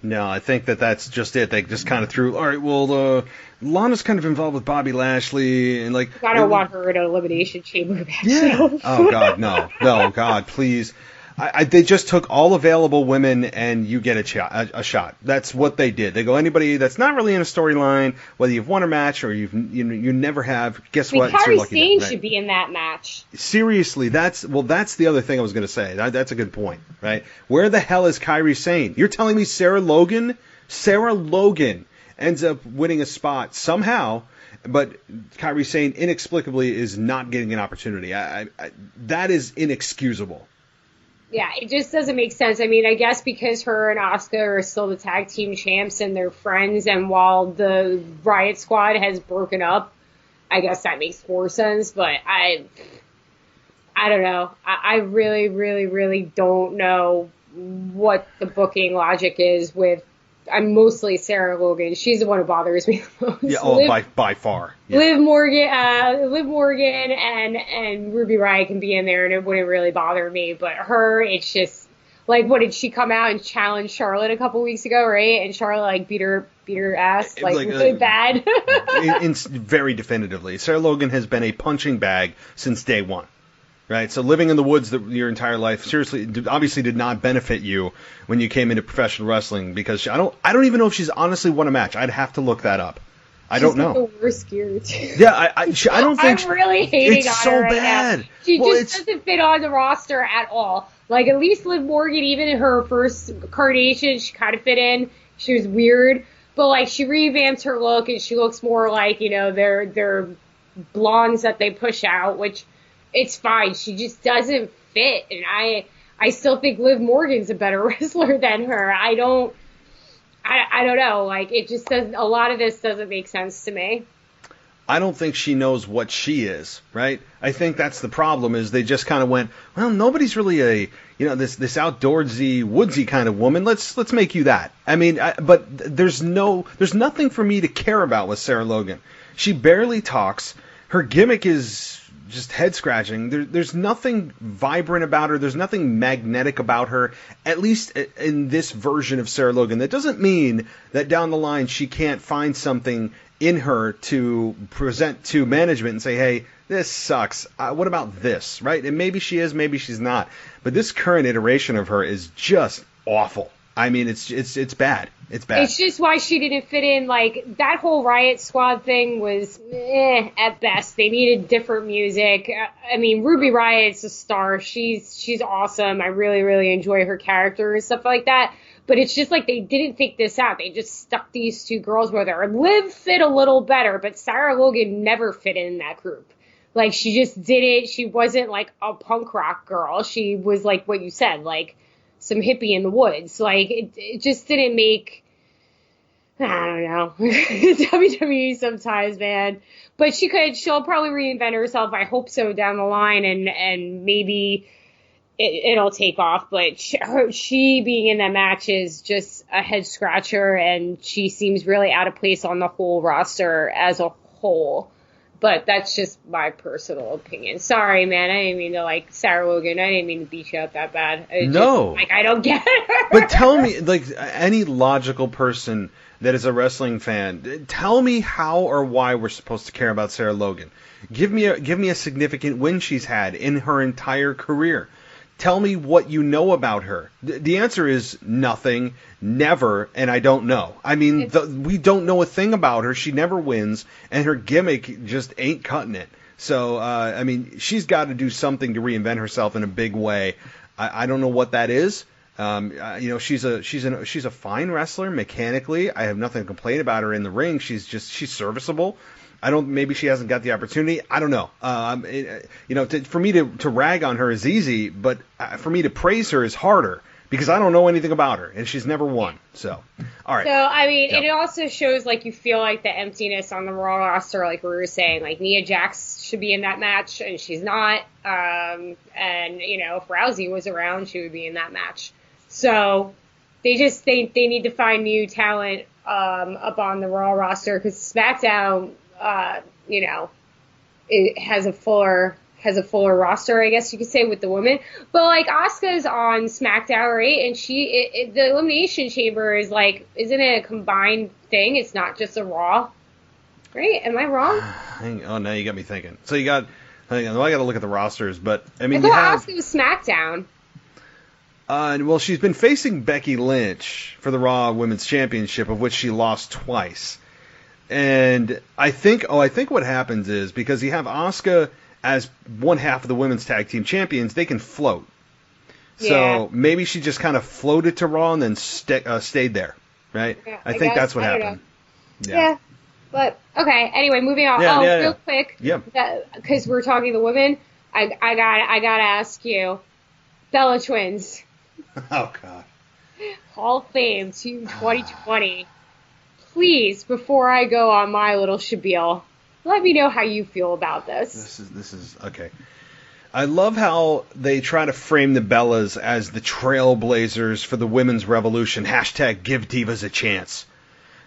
No, I think that's just it. They just kind of threw, all right, well, Lana's kind of involved with Bobby Lashley, and like... I don't want her in an Elimination Chamber match. Yeah. Oh, God, no. No, God, please. They just took all available women and you get a shot. That's what they did. They go, anybody that's not really in a storyline, whether you've won a match or you never have, guess what? Kairi Sane should be in that match. Seriously, that's the other thing I was going to say. That's a good point, right? Where the hell is Kairi Sane? You're telling me Sarah Logan ends up winning a spot somehow, but Kairi Sane inexplicably is not getting an opportunity. That is inexcusable. Yeah, it just doesn't make sense. I mean, I guess because her and Asuka are still the tag team champs and they're friends, and while the Riot Squad has broken up, I guess that makes more sense. But I don't know. I really, really, really don't know what the booking logic is with. I'm mostly Sarah Logan. She's the one who bothers me the most. Yeah, by far. Yeah. Liv Morgan and Ruby Riott can be in there and it wouldn't really bother me. But her, it's just like, what did she come out and challenge Charlotte a couple weeks ago, right? And Charlotte like beat her ass like really bad. Very definitively. Sarah Logan has been a punching bag since day one. Right, so living in the woods your entire life seriously obviously did not benefit you when you came into professional wrestling, because I don't even know if she's honestly won a match. I'd have to look that up. I don't know. She's the worst gear too. Yeah, I don't think I'm really hating on so her right bad. now. She doesn't fit on the roster at all. Like, at least Liv Morgan, even in her first incarnation, she kind of fit in. She was weird, but like she revamped her look and she looks more like, you know, they're blondes that they push out, which. It's fine. She just doesn't fit. And I still think Liv Morgan's a better wrestler than her. I don't know. Like, it just doesn't, a lot of this doesn't make sense to me. I don't think she knows what she is, right? I think that's the problem, is they just kind of went, well, nobody's really this outdoorsy, woodsy kind of woman. Let's make you that. I mean, but there's nothing for me to care about with Sarah Logan. She barely talks. Her gimmick is just head scratching. There's nothing vibrant about her. There's nothing magnetic about her, at least in this version of Sarah Logan. That doesn't mean that down the line she can't find something in her to present to management and say, hey, this sucks. What about this, right? And maybe she is, maybe she's not. But this current iteration of her is just awful. I mean, it's bad. It's bad. It's just why she didn't fit in. Like, that whole Riot Squad thing was at best. They needed different music. I mean, Ruby Riott's a star. She's awesome. I really, really enjoy her character and stuff like that. But it's just like they didn't think this out. They just stuck these two girls with her. Liv fit a little better, but Sarah Logan never fit in that group. Like, she just didn't. She wasn't like a punk rock girl. She was like what you said, like some hippie in the woods. Like, it just didn't make, I don't know, WWE sometimes, man. But she'll probably reinvent herself. I hope so down the line, and maybe it'll take off. But she being in that match is just a head scratcher, and she seems really out of place on the whole roster as a whole. But that's just my personal opinion. Sorry, man. I didn't mean to, Sarah Logan. I didn't mean to beat you up that bad. No. I don't get her. But tell me, any logical person that is a wrestling fan, tell me how or why we're supposed to care about Sarah Logan. Give me a significant win she's had in her entire career. Tell me what you know about her. The answer is nothing, never, and I don't know. I mean, we don't know a thing about her. She never wins, and her gimmick just ain't cutting it. So, I mean, she's got to do something to reinvent herself in a big way. I don't know what that is. She's a fine wrestler mechanically. I have nothing to complain about her in the ring. She's serviceable. Maybe she hasn't got the opportunity. I don't know. For me to rag on her is easy, but for me to praise her is harder because I don't know anything about her and she's never won. So, all right. So, I mean, It also shows you feel the emptiness on the Raw roster, like we were saying, Nia Jax should be in that match and she's not. And if Rousey was around, she would be in that match. So they need to find new talent, up on the Raw roster because SmackDown, it has a fuller roster, I guess you could say, with the women. But Asuka's on SmackDown, right? And the Elimination Chamber is isn't it a combined thing? It's not just a Raw, right? Am I wrong? Oh, now you got me thinking. So I got to look at the rosters, but I mean, Asuka was SmackDown. Well, she's been facing Becky Lynch for the Raw Women's Championship, of which she lost twice. And I think what happens is because you have Asuka as one half of the women's tag team champions, they can float. Yeah. So maybe she just kind of floated to Raw and then stayed there, right? Yeah, I think that's what happened. Yeah. But okay. Anyway, moving on. Real quick. Yeah. Because we're talking the women, I gotta ask you, Bella Twins. Oh God. Hall of Fame to 2020. Please, before I go on my little spiel, let me know how you feel about this. This is okay. I love how they try to frame the Bellas as the trailblazers for the women's revolution. # Give Divas a Chance.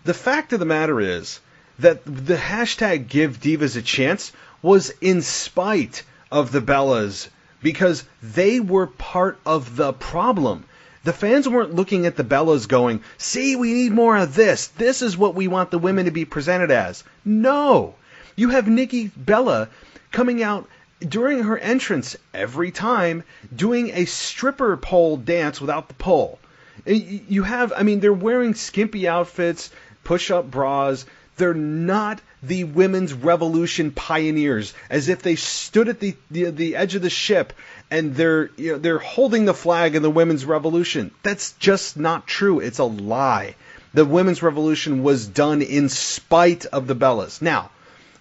The fact of the matter is that the # Give Divas a Chance was in spite of the Bellas because they were part of the problem. The fans weren't looking at the Bellas going, see, we need more of this. This is what we want the women to be presented as. No. You have Nikki Bella coming out during her entrance every time doing a stripper pole dance without the pole. They're wearing skimpy outfits, push-up bras. They're not the women's revolution pioneers, as if they stood at the edge of the ship and they're holding the flag of the women's revolution. That's just not true. It's a lie. The women's revolution was done in spite of the Bellas. Now,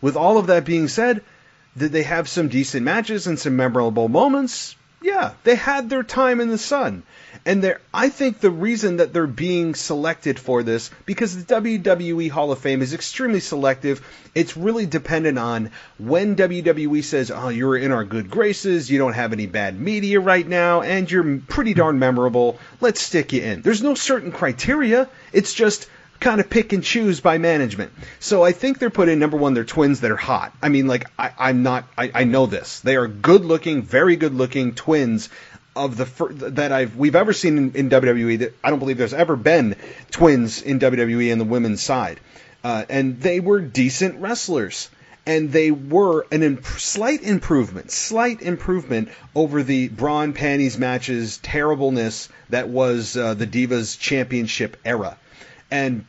with all of that being said, did they have some decent matches and some memorable moments? Yeah, they had their time in the sun. And I think the reason that they're being selected for this, because the WWE Hall of Fame is extremely selective, it's really dependent on when WWE says, oh, you're in our good graces, you don't have any bad media right now, and you're pretty darn memorable, let's stick you in. There's no certain criteria, it's just kind of pick and choose by management. So I think they're put in, number one, they're twins that are hot. I mean, I know this. They are good-looking, very good-looking twins we've ever seen in WWE. That I don't believe there's ever been twins in WWE on the women's side. And they were decent wrestlers. And they were slight improvement over the bra and panties matches terribleness that was the Divas Championship era. And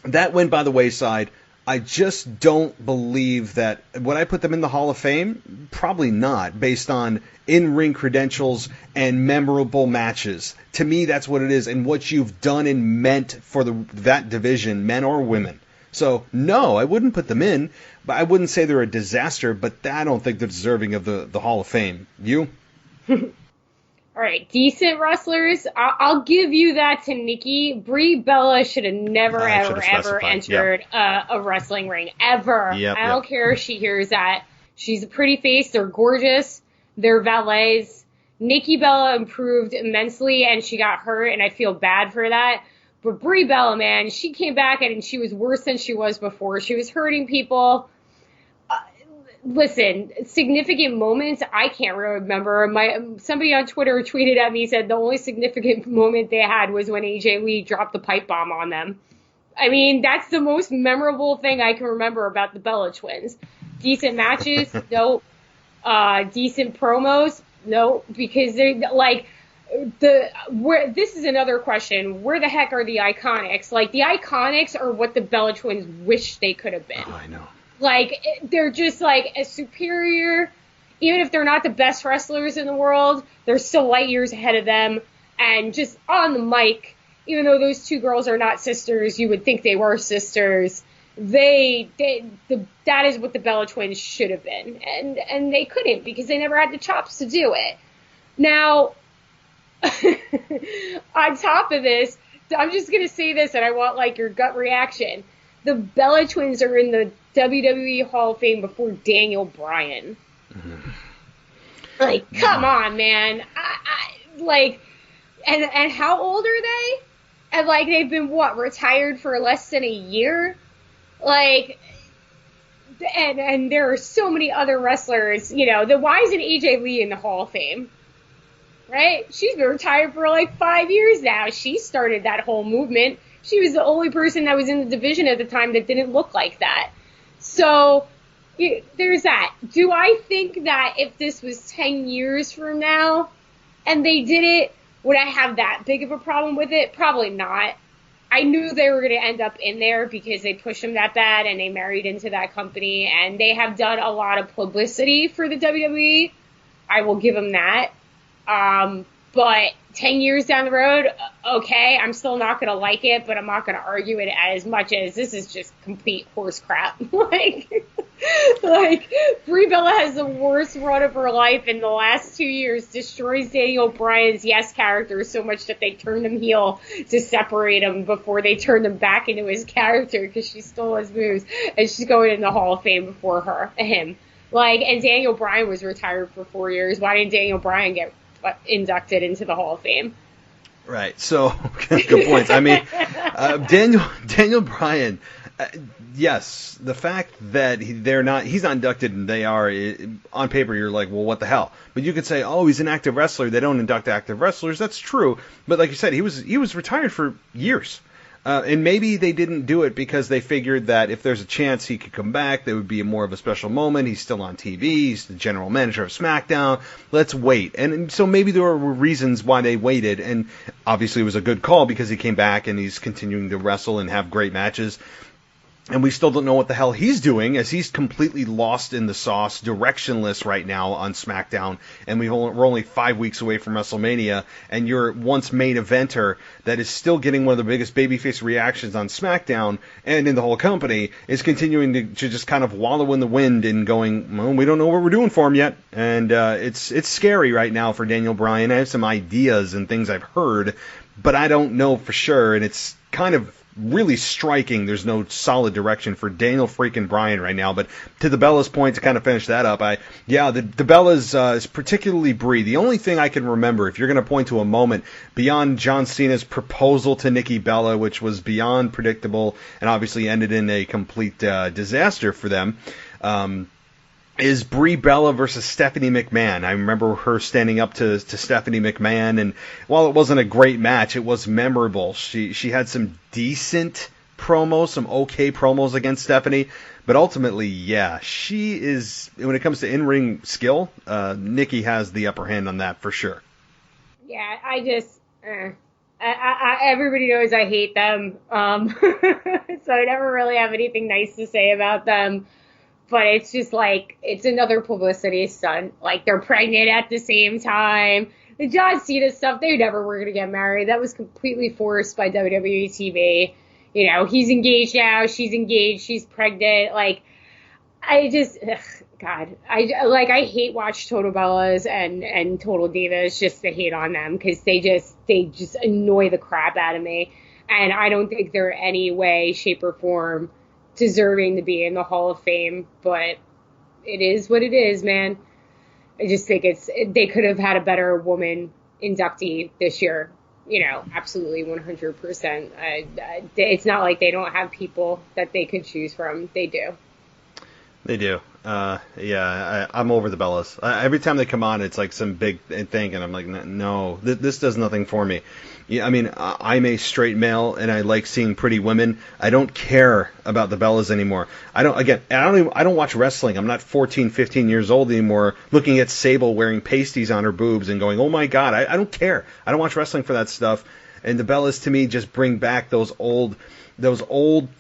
that went by the wayside. I just don't believe that. Would I put them in the Hall of Fame? Probably not, based on in-ring credentials and memorable matches. To me, that's what it is, and what you've done and meant for that division, men or women. So, no, I wouldn't put them in, but I wouldn't say they're a disaster, but I don't think they're deserving of the Hall of Fame. You? All right, decent wrestlers. I'll give you that to Nikki. Brie Bella should have never, ever entered a wrestling ring, ever. I don't care if she hears that. She's a pretty face. They're gorgeous. They're valets. Nikki Bella improved immensely, and she got hurt, and I feel bad for that. But Brie Bella, man, she came back and she was worse than she was before. She was hurting people. Listen, significant moments, I can't remember. Somebody on Twitter tweeted at me, said the only significant moment they had was when AJ Lee dropped the pipe bomb on them. I mean, that's the most memorable thing I can remember about the Bella twins. Decent matches? No. Decent promos? No. Because they're like, this is another question. Where the heck are the Iconics? Like, the Iconics are what the Bella twins wish they could have been. Oh, I know. Like, they're just, like, a superior, even if they're not the best wrestlers in the world, they're still light years ahead of them. And just on the mic, even though those two girls are not sisters, you would think they were sisters. That is what the Bella twins should have been. And they couldn't because they never had the chops to do it. Now, on top of this, I'm just going to say this, and I want, like, your gut reaction. The Bella twins are in the WWE Hall of Fame before Daniel Bryan. Mm-hmm. Like, come on, man. And how old are they? And, like, they've been, retired for less than a year? Like, and there are so many other wrestlers, why isn't AJ Lee in the Hall of Fame? Right? She's been retired for, like, 5 years now. She started that whole movement. She was the only person that was in the division at the time that didn't look like that. So, there's that. Do I think that if this was 10 years from now and they did it, would I have that big of a problem with it? Probably not. I knew they were going to end up in there because they pushed them that bad and they married into that company, and they have done a lot of publicity for the WWE. I will give them that. But 10 years down the road, okay, I'm still not going to like it, but I'm not going to argue it as much as this is just complete horse crap. like, Brie Bella has the worst run of her life in the last 2 years, destroys Daniel Bryan's Yes character so much that they turned him heel to separate him before they turned him back into his character because she stole his moves, and she's going in the Hall of Fame before him. Like, and Daniel Bryan was retired for 4 years. Why didn't Daniel Bryan get inducted into the Hall of Fame? Right. So, good points. I mean, Daniel Bryan, yes, the fact that he's not inducted and they are, on paper, you're like, well, what the hell? But you could say, oh, he's an active wrestler. They don't induct active wrestlers. That's true. But like you said, he was retired for years. And maybe they didn't do it because they figured that if there's a chance he could come back, there would be more of a special moment. He's still on TV. He's the general manager of Smackdown. Let's wait. And so maybe there were reasons why they waited. And obviously it was a good call because he came back and he's continuing to wrestle and have great matches. And we still don't know what the hell he's doing, as he's completely lost in the sauce, directionless right now on SmackDown. And we're only 5 weeks away from WrestleMania, and your once main eventer that is still getting one of the biggest babyface reactions on SmackDown and in the whole company is continuing to just kind of wallow in the wind and going, well, we don't know what we're doing for him yet. And it's scary right now for Daniel Bryan. I have some ideas and things I've heard, but I don't know for sure, and it's kind of really striking. There's no solid direction for Daniel freaking Bryan right now. But to the Bella's point, to kind of finish that up, the Bella's is particularly Brie. The only thing I can remember, if you're going to point to a moment beyond John Cena's proposal to Nikki Bella, which was beyond predictable and obviously ended in a complete disaster for them, is Brie Bella versus Stephanie McMahon. I remember her standing up to Stephanie McMahon, and while it wasn't a great match, it was memorable. She had some decent promos, some okay promos against Stephanie, but ultimately, yeah, she is, when it comes to in-ring skill, Nikki has the upper hand on that for sure. Yeah, I just, everybody knows I hate them, so I never really have anything nice to say about them. But it's just like, it's another publicity stunt. Like, they're pregnant at the same time. The John Cena stuff, they never were going to get married. That was completely forced by WWE TV. He's engaged now, she's engaged, she's pregnant. Like, I just, God. I hate watch Total Bellas and Total Divas just to hate on them because they just annoy the crap out of me. And I don't think they're any way, shape, or form deserving to be in the Hall of Fame, but it is what it is, man. I just think they could have had a better woman inductee this year. Absolutely 100%. It's not like they don't have people that they could choose from. They do. They do. I'm over the Bellas. Every time they come on, it's like some big thing, and I'm like, no, this does nothing for me. Yeah, I mean, I'm a straight male, and I like seeing pretty women. I don't care about the Bellas anymore. I don't watch wrestling. I'm not 14, 15 years old anymore, looking at Sable wearing pasties on her boobs and going, oh my God, I don't care. I don't watch wrestling for that stuff. And the Bellas, to me, just bring back those old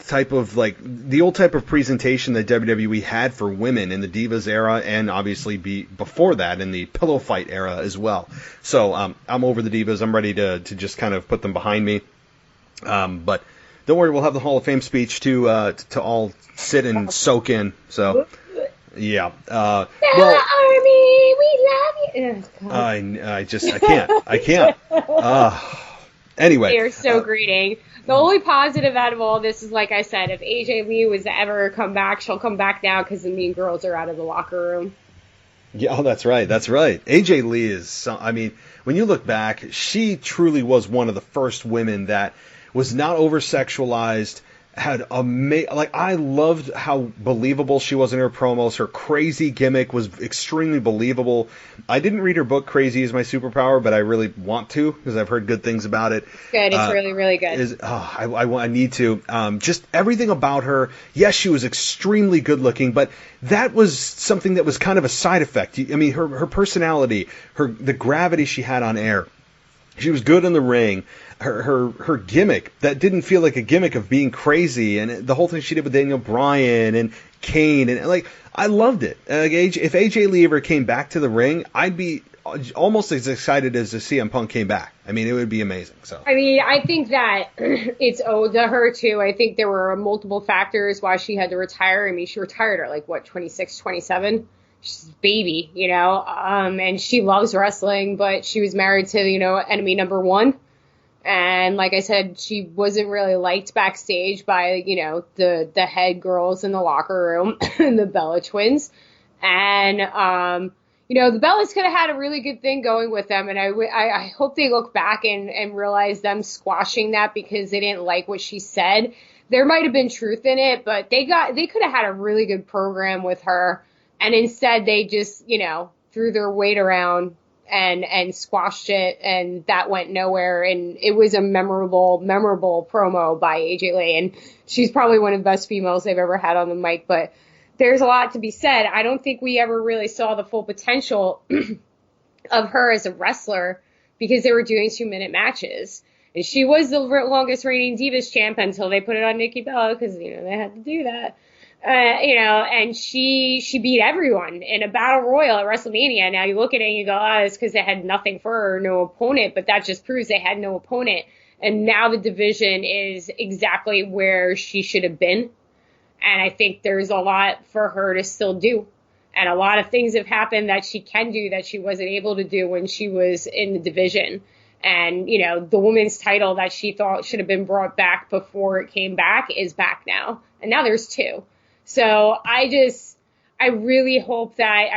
type of, like, the old type of presentation that WWE had for women in the Divas era, and obviously before that in the pillow fight era as well. So I'm over the Divas. I'm ready to just kind of put them behind me. But don't worry, we'll have the Hall of Fame speech to all sit and soak in. So yeah. Army, we love you. I can't. Anyway, they are so greeting. The only positive out of all this is, like I said, if AJ Lee was to ever come back, she'll come back now because the Mean Girls are out of the locker room. Yeah, that's right. AJ Lee is, I mean, when you look back, she truly was one of the first women that was not over-sexualized, had I loved how believable she was in her promos. Her crazy gimmick was extremely believable. I didn't read her book, Crazy is My Superpower, but I really want to because I've heard good things about it. Good, it's really, really good. I need to. Just everything about her. Yes, she was extremely good looking, but that was something that was kind of a side effect. I mean, her personality, the gravity she had on air. She was good in the ring. Her gimmick, that didn't feel like a gimmick of being crazy, and the whole thing she did with Daniel Bryan and Kane, and like, I loved it. If AJ Lee ever came back to the ring, I'd be almost as excited as to CM Punk came back. I mean, it would be amazing. So I mean, I think that it's owed to her too. I think there were multiple factors why she had to retire. I mean, she retired at 26, 27. She's a baby, and she loves wrestling, but she was married to, enemy number one. And like I said, she wasn't really liked backstage by, the head girls in the locker room, the Bella twins. And, the Bellas could have had a really good thing going with them. And I hope they look back and realize them squashing that because they didn't like what she said. There might have been truth in it, but they could have had a really good program with her. And instead they just, threw their weight around and squashed it, and that went nowhere. And it was a memorable promo by AJ Lee, and she's probably one of the best females they've ever had on the mic. But there's a lot to be said. I don't think we ever really saw the full potential of her as a wrestler because they were doing 2-minute matches. And she was the longest reigning Divas champ until they put it on Nikki Bella because, they had to do that. And she beat everyone in a battle royal at WrestleMania. Now you look at it and you go, it's because they had nothing for her, no opponent, but that just proves they had no opponent. And now the division is exactly where she should have been. And I think there's a lot for her to still do. And a lot of things have happened that she can do that she wasn't able to do when she was in the division. And, the women's title that she thought should have been brought back before it came back is back now. And now there's 2. So I really hope that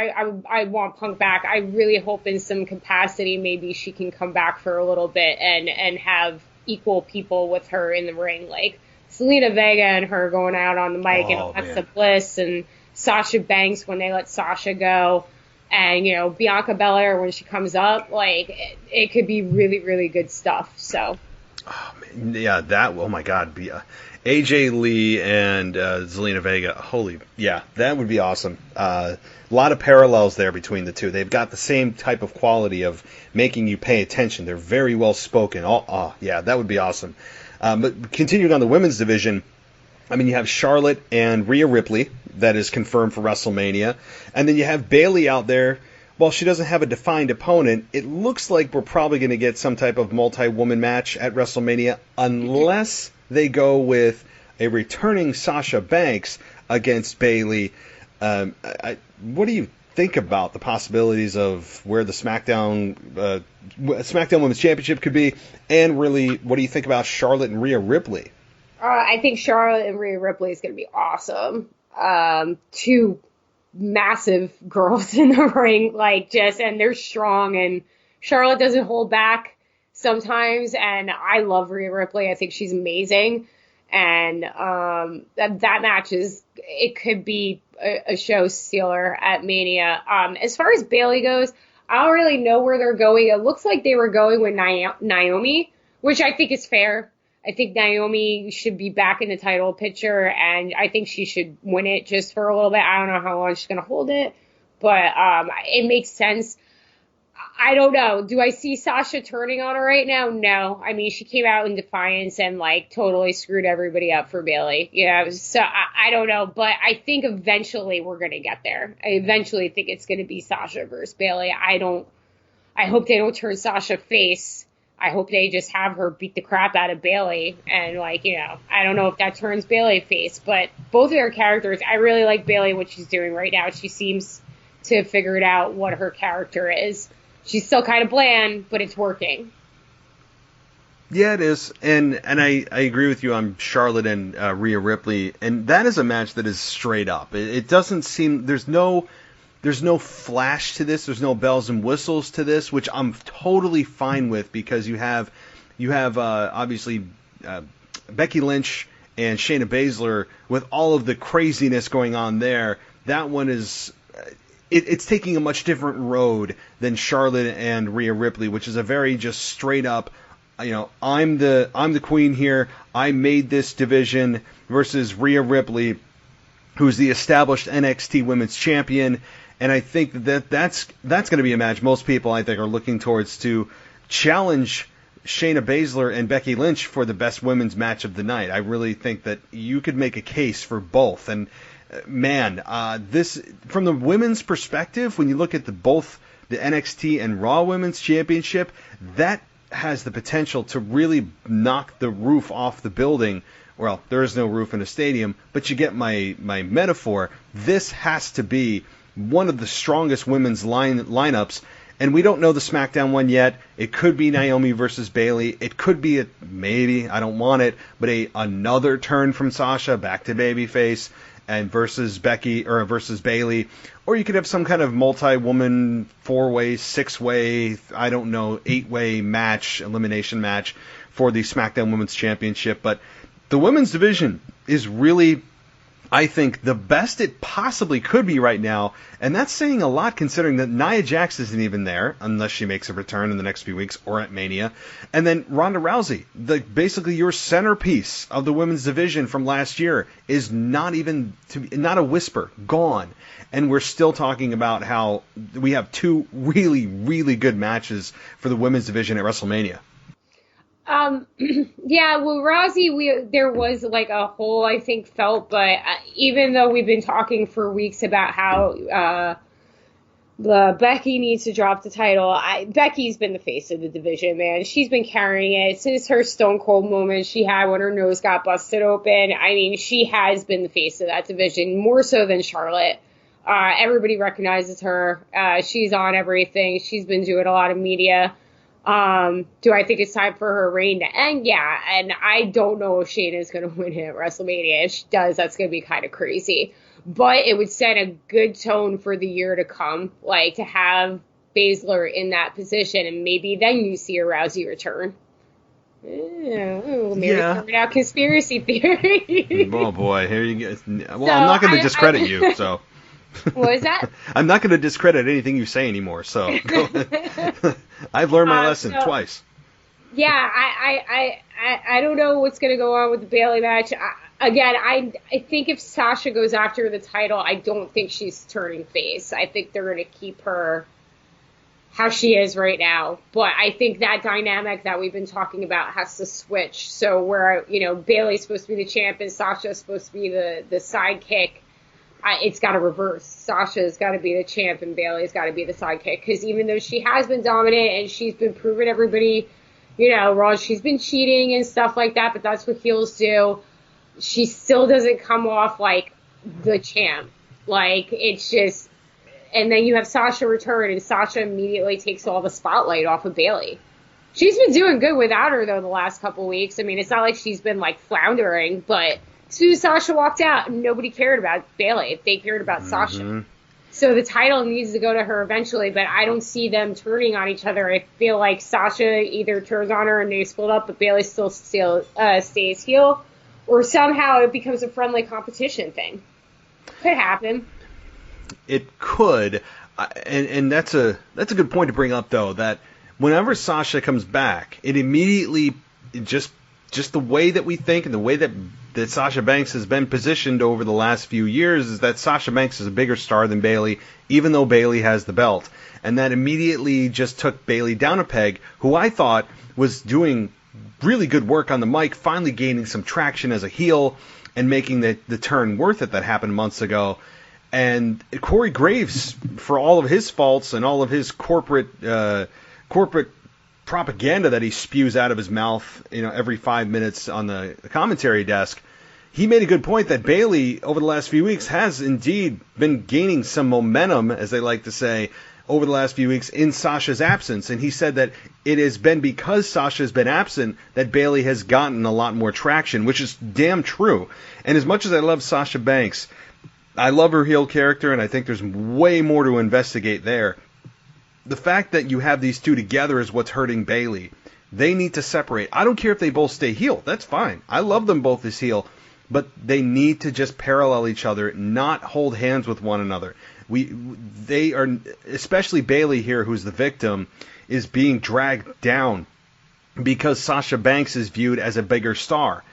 I want Punk back. I really hope in some capacity maybe she can come back for a little bit and have equal people with her in the ring, like Selena Vega and her going out on the mic, and Alexa Bliss and Sasha Banks when they let Sasha go, and Bianca Belair when she comes up. It could be really, really good stuff. So oh my God, AJ Lee and Zelina Vega, that would be awesome. A lot of parallels there between the two. They've got the same type of quality of making you pay attention. They're very well spoken. That would be awesome. But continuing on the women's division, I mean, you have Charlotte and Rhea Ripley, that is confirmed for WrestleMania. And then you have Bayley out there. While she doesn't have a defined opponent, it looks like we're probably going to get some type of multi-woman match at WrestleMania unless they go with a returning Sasha Banks against Bayley. What do you think about the possibilities of where the SmackDown Women's Championship could be? And really, what do you think about Charlotte and Rhea Ripley? I think Charlotte and Rhea Ripley is going to be awesome. Two massive girls in the ring, and they're strong, and Charlotte doesn't hold back sometimes, and I love Rhea Ripley. I think she's amazing, and that match it could be a show stealer at Mania. As far as Bayley goes, I don't really know where they're going. It looks like they were going with Naomi, which I think is fair. I think Naomi should be back in the title picture, and I think she should win it just for a little bit. I don't know how long she's going to hold it, but it makes sense. I don't know. Do I see Sasha turning on her right now? No. I mean, she came out in defiance and totally screwed everybody up for Bayley. So I don't know, but I think eventually we're going to get there. I eventually think it's going to be Sasha versus Bayley. I hope they don't turn Sasha face. I hope they just have her beat the crap out of Bayley. And I don't know if that turns Bayley face, but both of their characters, I really like Bayley, what she's doing right now. She seems to have figured out what her character is. She's still kind of bland, but it's working. Yeah, it is. And I agree with you on Charlotte and Rhea Ripley. And that is a match that is straight up. It doesn't seem, there's no flash to this. There's no bells and whistles to this, which I'm totally fine with, because you have obviously Becky Lynch and Shayna Baszler with all of the craziness going on there. That one is it's taking a much different road than Charlotte and Rhea Ripley, which is a very just straight up, I'm the queen here. I made this division, versus Rhea Ripley, who's the established NXT Women's Champion. And I think that's going to be a match most people, I think, are looking towards to challenge Shayna Baszler and Becky Lynch for the best women's match of the night. I really think that you could make a case for both. And man, this, from the women's perspective, when you look at both the NXT and Raw Women's Championship, that has the potential to really knock the roof off the building. Well, there is no roof in a stadium, but you get my metaphor. This has to be one of the strongest women's lineups, and we don't know the Smackdown one yet. It could be Naomi versus Bayley. It could be maybe, I don't want it, but another turn from Sasha back to babyface and versus Becky or versus Bayley. Or you could have some kind of multi-woman 4-way, 6-way, I don't know, 8-way match, elimination match for the Smackdown Women's Championship. But the women's division is really, I think, the best it possibly could be right now, and that's saying a lot considering that Nia Jax isn't even there, unless she makes a return in the next few weeks or at Mania. And then Ronda Rousey, basically your centerpiece of the women's division from last year, is not a whisper, gone. And we're still talking about how we have two really, really good matches for the women's division at WrestleMania. Yeah, well, Rousey, there was a hole, I think, felt, but even though we've been talking for weeks about how Becky needs to drop the title, Becky's been the face of the division, man. She's been carrying it since her Stone Cold moment she had when her nose got busted open. I mean, she has been the face of that division, more so than Charlotte. Everybody recognizes her. She's on everything. She's been doing a lot of media. Do I think it's time for her reign to end? Yeah, and I don't know if Shayna is going to win it at WrestleMania. If she does, that's going to be kind of crazy. But it would set a good tone for the year to come, to have Baszler in that position, and maybe then you see a Rousey return. Maybe coming out conspiracy theory. Oh boy, here you go. Well, so I'm not going to discredit you, so. What is that? I'm not going to discredit anything you say anymore, so go ahead. I've learned my lesson twice. Yeah, I don't know what's going to go on with the Bayley match. I think if Sasha goes after the title, I don't think she's turning face. I think they're going to keep her how she is right now. But I think that dynamic that we've been talking about has to switch. So where, Bayley's supposed to be the champ and Sasha's supposed to be the sidekick, it's got to reverse. Sasha's got to be the champ and Bayley's got to be the sidekick. Because even though she has been dominant and she's been proving everybody, wrong, she's been cheating and stuff like that, but that's what heels do. She still doesn't come off like the champ. It's just, and then you have Sasha return and Sasha immediately takes all the spotlight off of Bayley. She's been doing good without her though the last couple weeks. I mean, it's not like she's been floundering, but as soon as Sasha walked out, nobody cared about Bayley. They cared about Sasha. So the title needs to go to her eventually, but I don't see them turning on each other. I feel like Sasha either turns on her and they split up, but Bayley still stays heel, or somehow it becomes a friendly competition thing. Could happen. It could, and that's a good point to bring up, though, that whenever Sasha comes back, it immediately just the way that we think and the way that Sasha Banks has been positioned over the last few years is that Sasha Banks is a bigger star than Bayley, even though Bayley has the belt. And that immediately just took Bayley down a peg, who I thought was doing really good work on the mic, finally gaining some traction as a heel and making the turn worth it that happened months ago. And Corey Graves, for all of his faults and all of his corporate propaganda that he spews out of his mouth, every 5 minutes on the commentary desk, he made a good point that Bayley, over the last few weeks, has indeed been gaining some momentum, as they like to say, over the last few weeks in Sasha's absence. And he said that it has been because Sasha has been absent that Bayley has gotten a lot more traction, which is damn true. And as much as I love Sasha Banks, I love her heel character, and I think there's way more to investigate there. The fact that you have these two together is what's hurting Bayley. They need to separate. I don't care if they both stay heel. That's fine. I love them both as heel. But they need to just parallel each other, not hold hands with one another. They are, especially Bayley here, who's the victim, is being dragged down because Sasha Banks is viewed as a bigger star.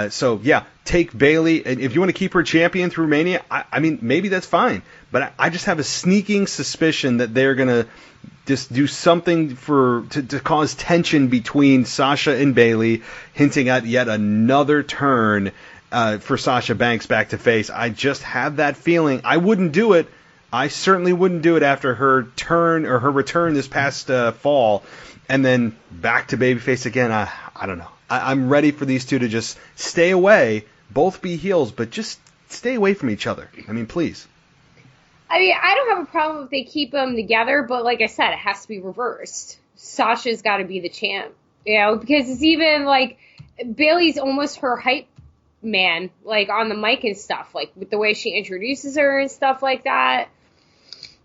So, yeah, take Bayley. And if you want to keep her champion through Mania, I mean, maybe that's fine. But I just have a sneaking suspicion that they're going to just do something to cause tension between Sasha and Bayley, hinting at yet another turn for Sasha Banks back to face. I just have that feeling. I wouldn't do it. I certainly wouldn't do it after her turn or her return this past fall, and then back to babyface again. I don't know. I'm ready for these two to just stay away, both be heels, but just stay away from each other. I mean, please. I mean, I don't have a problem if they keep them together, but like I said, it has to be reversed. Sasha's got to be the champ, because it's even like Bayley's almost her hype man, like on the mic and stuff, like with the way she introduces her and stuff like that.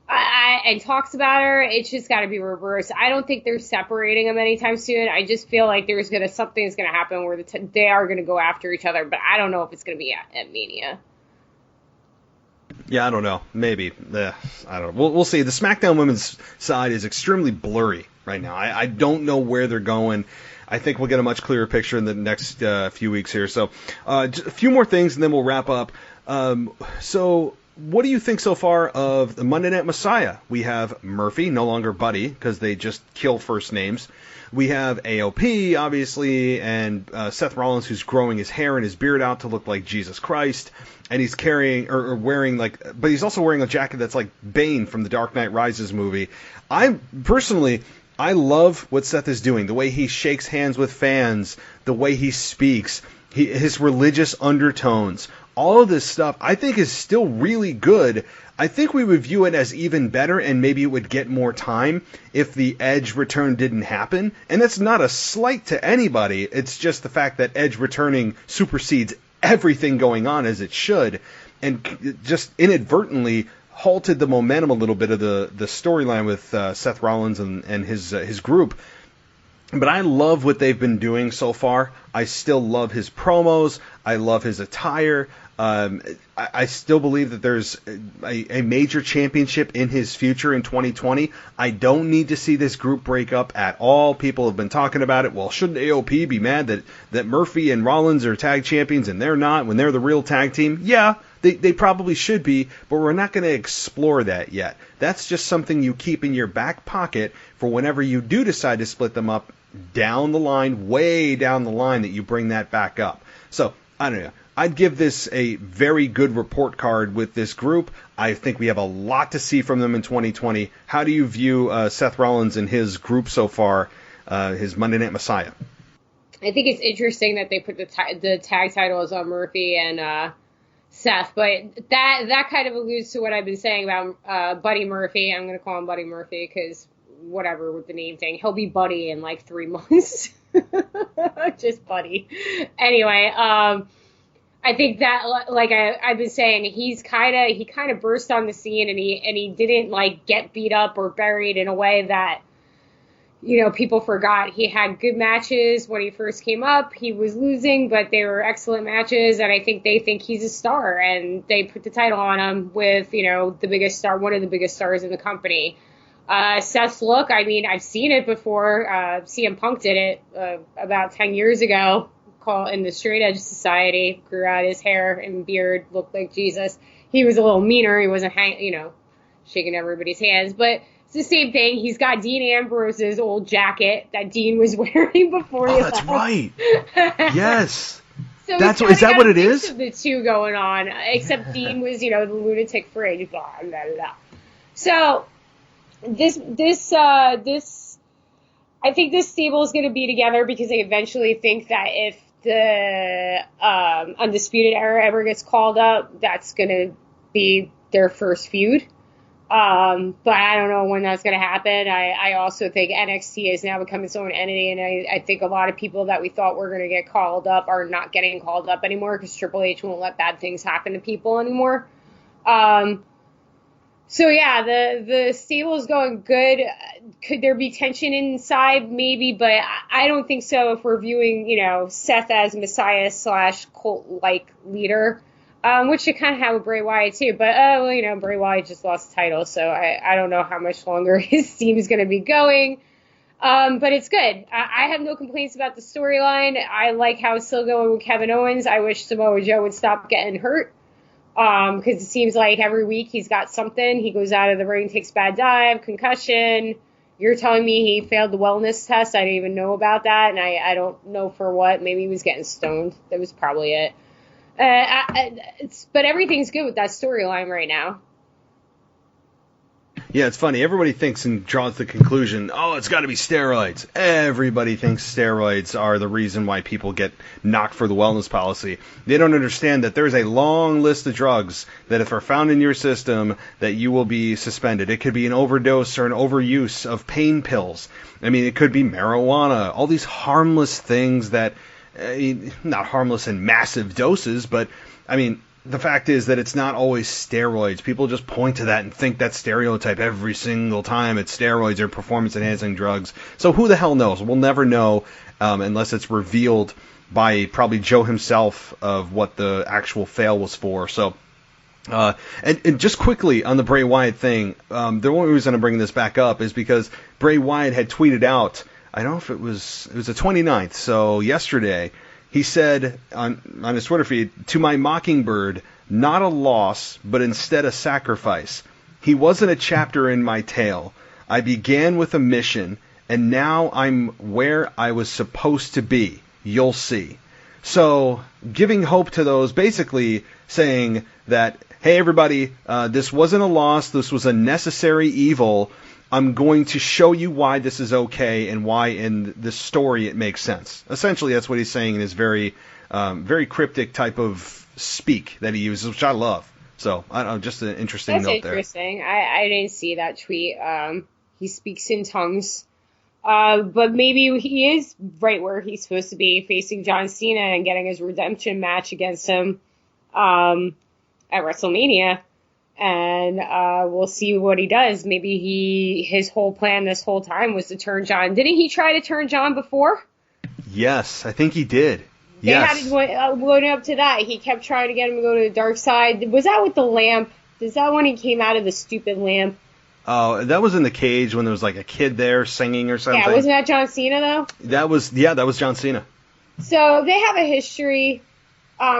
And talks about her, it's just got to be reversed. I don't think they're separating them anytime soon. I just feel like something's going to happen where they are going to go after each other, but I don't know if it's going to be at Mania. Yeah, I don't know. Maybe. I don't know. We'll see. The SmackDown women's side is extremely blurry right now. I don't know where they're going. I think we'll get a much clearer picture in the next few weeks here. So just a few more things, and then we'll wrap up. So what do you think so far of the Monday Night Messiah? We have Murphy, no longer Buddy, because they just kill first names. We have AOP, obviously, and Seth Rollins, who's growing his hair and his beard out to look like Jesus Christ. And he's carrying or wearing but he's also wearing a jacket that's like Bane from the Dark Knight Rises movie. I love what Seth is doing, the way he shakes hands with fans, the way he speaks, his religious undertones. All of this stuff I think is still really good. I think we would view it as even better, and maybe it would get more time if the Edge return didn't happen. And that's not a slight to anybody. It's just the fact that Edge returning supersedes everything going on as it should, and just inadvertently halted the momentum a little bit of the storyline with Seth Rollins and his group. But I love what they've been doing so far. I still love his promos. I love his attire. I still believe that there's a major championship in his future in 2020. I don't need to see this group break up at all. People have been talking about it. Well, shouldn't AOP be mad that Murphy and Rollins are tag champions and they're not when they're the real tag team? Yeah, they probably should be, but we're not going to explore that yet. That's just something you keep in your back pocket for whenever you do decide to split them up down the line, way down the line, that you bring that back up. So, I don't know. I'd give this a very good report card with this group. I think we have a lot to see from them in 2020. How do you view Seth Rollins and his group so far, his Monday Night Messiah? I think it's interesting that they put the tag titles on Murphy and Seth, but that kind of alludes to what I've been saying about Buddy Murphy. I'm going to call him Buddy Murphy because whatever with the name thing. He'll be Buddy in like 3 months. Just Buddy. Anyway, I think that, like I've been saying, he kind of burst on the scene, and he didn't like get beat up or buried in a way that, you know, people forgot. He had good matches when he first came up. He was losing, but they were excellent matches, and I think they think he's a star, and they put the title on him with, you know, the biggest star, one of the biggest stars in the company. Seth's look, I mean, I've seen it before. CM Punk did it about 10 years ago. In the Straight Edge Society, grew out his hair and beard, looked like Jesus. He was a little meaner. He wasn't, shaking everybody's hands. But it's the same thing. He's got Dean Ambrose's old jacket that Dean was wearing before he left. That's right. Yes. So is that what it is? The two going on, except Dean was, the lunatic fringe. Blah, blah, blah. So this. I think this stable is going to be together because they eventually think that if the Undisputed Era ever gets called up, that's going to be their first feud. But I don't know when that's going to happen. I also think NXT has now become its own entity, and I think a lot of people that we thought were going to get called up are not getting called up anymore because Triple H won't let bad things happen to people anymore. So yeah, the stable is going good. Could there be tension inside? Maybe, but I don't think so if we're viewing, Seth as Messiah / cult-like leader, which you kind of have with Bray Wyatt too. But, Bray Wyatt just lost the title, so I don't know how much longer his team is going to be going. But it's good. I have no complaints about the storyline. I like how it's still going with Kevin Owens. I wish Samoa Joe would stop getting hurt. Because it seems like every week he's got something. He goes out of the ring, takes bad dive, concussion. You're telling me he failed the wellness test. I didn't even know about that, and I don't know for what. Maybe he was getting stoned. That was probably it. But everything's good with that storyline right now. Yeah, it's funny. Everybody thinks and draws the conclusion, it's got to be steroids. Everybody thinks steroids are the reason why people get knocked for the wellness policy. They don't understand that there's a long list of drugs that if are found in your system that you will be suspended. It could be an overdose or an overuse of pain pills. I mean, it could be marijuana. All these harmless things that, not harmless in massive doses, but, I mean, the fact is that it's not always steroids. People just point to that and think that stereotype every single time it's steroids or performance-enhancing drugs. So who the hell knows? We'll never know unless it's revealed by probably Joe himself of what the actual fail was for. So, and just quickly on the Bray Wyatt thing, the only reason I'm bringing this back up is because Bray Wyatt had tweeted out, I don't know if it was the 29th, so yesterday. He said on his Twitter feed, "To my mockingbird, not a loss, but instead a sacrifice. He wasn't a chapter in my tale. I began with a mission, and now I'm where I was supposed to be. You'll see." So, giving hope to those, basically saying that, hey, everybody, this wasn't a loss. This was a necessary evil. I'm going to show you why this is okay and why in the story it makes sense. Essentially, that's what he's saying in his very, very cryptic type of speak that he uses, which I love. So, I don't know, just an interesting note there. That's interesting. I didn't see that tweet. He speaks in tongues. But maybe he is right where he's supposed to be, facing John Cena and getting his redemption match against him at WrestleMania. And we'll see what he does. Maybe his whole plan this whole time was to turn John. Didn't he try to turn John before? Yes, I think he did. They had it going up to that. He kept trying to get him to go to the dark side. Was that with the lamp? Is that when he came out of the stupid lamp? Oh, that was in the cage when there was like a kid there singing or something. Yeah, wasn't that John Cena though? That was John Cena. So they have a history.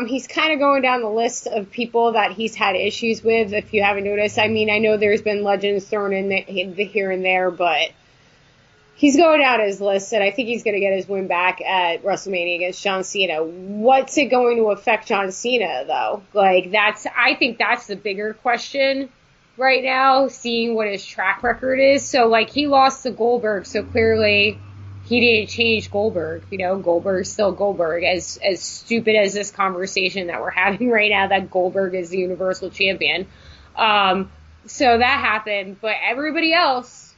He's kind of going down the list of people that he's had issues with, if you haven't noticed. I mean, I know there's been legends thrown in here and there, but he's going down his list, and I think he's going to get his win back at WrestleMania against John Cena. What's it going to affect John Cena, though? I think that's the bigger question right now, seeing what his track record is. So, he lost to Goldberg, so clearly he didn't change Goldberg. Goldberg's still Goldberg. As stupid as this conversation that we're having right now, that Goldberg is the Universal Champion. So that happened. But everybody else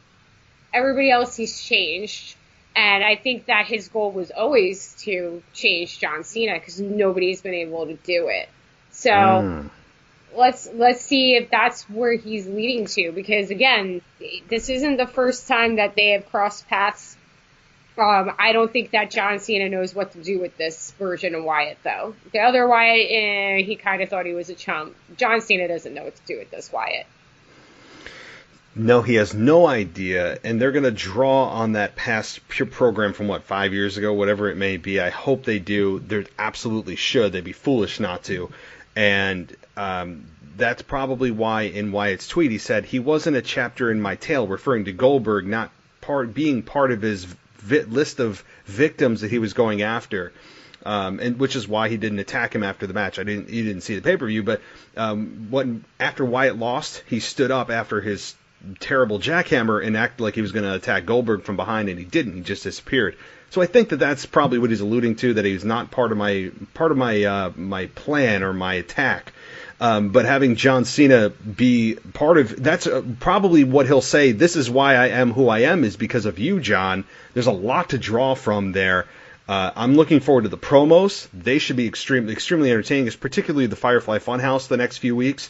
he's changed. And I think that his goal was always to change John Cena because nobody's been able to do it. So let's see if that's where he's leading to, because again, this isn't the first time that they have crossed paths. I don't think that John Cena knows what to do with this version of Wyatt, though. The other Wyatt, he kind of thought he was a chump. John Cena doesn't know what to do with this Wyatt. No, he has no idea, and they're going to draw on that past pure program from, 5 years ago, whatever it may be. I hope they do. They absolutely should. They'd be foolish not to. And that's probably why in Wyatt's tweet he said he wasn't a chapter in my tale, referring to Goldberg not being part of his list of victims that he was going after. And which is why he didn't attack him after the match. He didn't see the pay-per-view, but after Wyatt lost, he stood up after his terrible jackhammer and acted like he was going to attack Goldberg from behind, and he didn't. He just disappeared. So I think that that's probably what he's alluding to, that he's not part of my plan or my attack. But having John Cena be part of that's probably what he'll say. This is why I am who I am, is because of you, John. There's a lot to draw from there. I'm looking forward to the promos. They should be extremely entertaining, particularly the Firefly Funhouse the next few weeks.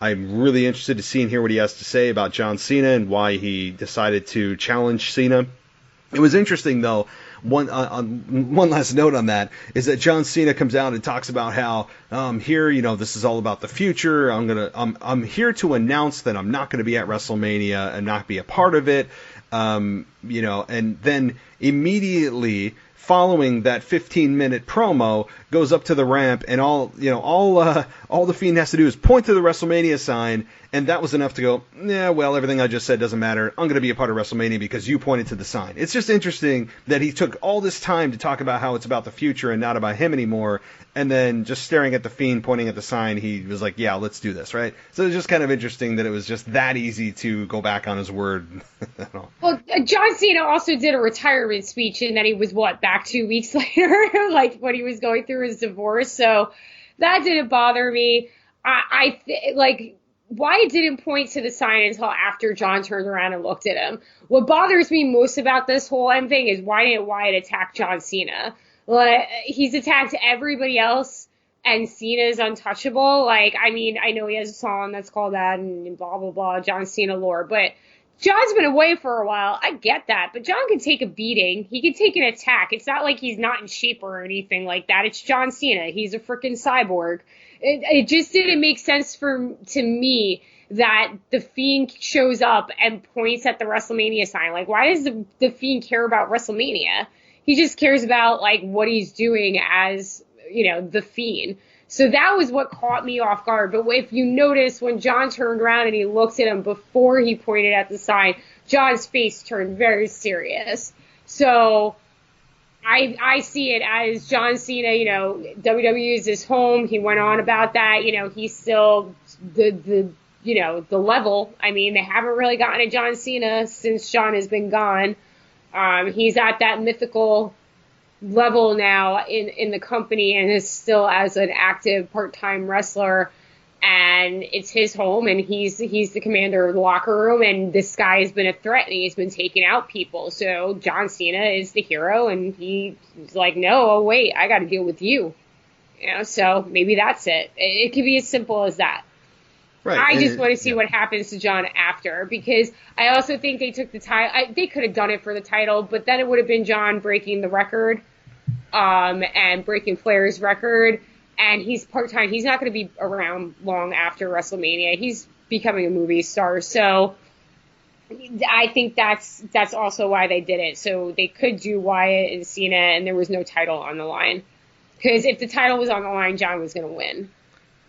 I'm really interested to see and hear what he has to say about John Cena and why he decided to challenge Cena. It was interesting, though. One last note on that is that John Cena comes out and talks about how here, this is all about the future. I'm here to announce that I'm not going to be at WrestleMania and not be a part of it. And then immediately following that 15-minute promo, goes up to the ramp, and all the Fiend has to do is point to the WrestleMania sign, and that was enough to go, everything I just said doesn't matter. I'm going to be a part of WrestleMania because you pointed to the sign. It's just interesting that he took all this time to talk about how it's about the future and not about him anymore, and then just staring at the Fiend, pointing at the sign, he was like, yeah, let's do this, right? So it's just kind of interesting that it was just that easy to go back on his word. Well, John Cena also did a retirement speech, and then he was, back 2 weeks later, like when he was going through his divorce. So that didn't bother me. Wyatt didn't point to the sign until after John turned around and looked at him. What bothers me most about this whole thing is, why didn't Wyatt attack John Cena? He's attacked everybody else, and Cena's untouchable. I know he has a song that's called that and blah, blah, blah, John Cena lore, but John's been away for a while. I get that, but John can take a beating. He can take an attack. It's not like he's not in shape or anything like that. It's John Cena. He's a freaking cyborg. It just didn't make sense to me that the Fiend shows up and points at the WrestleMania sign. Why does the Fiend care about WrestleMania? He just cares about, what he's doing as, the Fiend. So that was what caught me off guard. But if you notice, when John turned around and he looked at him before he pointed at the sign, John's face turned very serious. So I see it as John Cena, WWE is his home. He went on about that. He's still the level. They haven't really gotten a John Cena since John has been gone. He's at that mythical level now in the company, and is still as an active part-time wrestler, and it's his home, and he's the commander of the locker room, and this guy has been a threat, and he's been taking out people. So John Cena is the hero, and he's like, no, wait, I got to deal with you. So maybe that's it. It could be as simple as that. Right. I just want to see what happens to John after, because I also think they took the title. They could have done it for the title, but then it would have been John breaking the record, and breaking Flair's record. And he's part-time. He's not going to be around long after WrestleMania. He's becoming a movie star. So I think that's also why they did it. So they could do Wyatt and Cena, and there was no title on the line. Because if the title was on the line, John was going to win.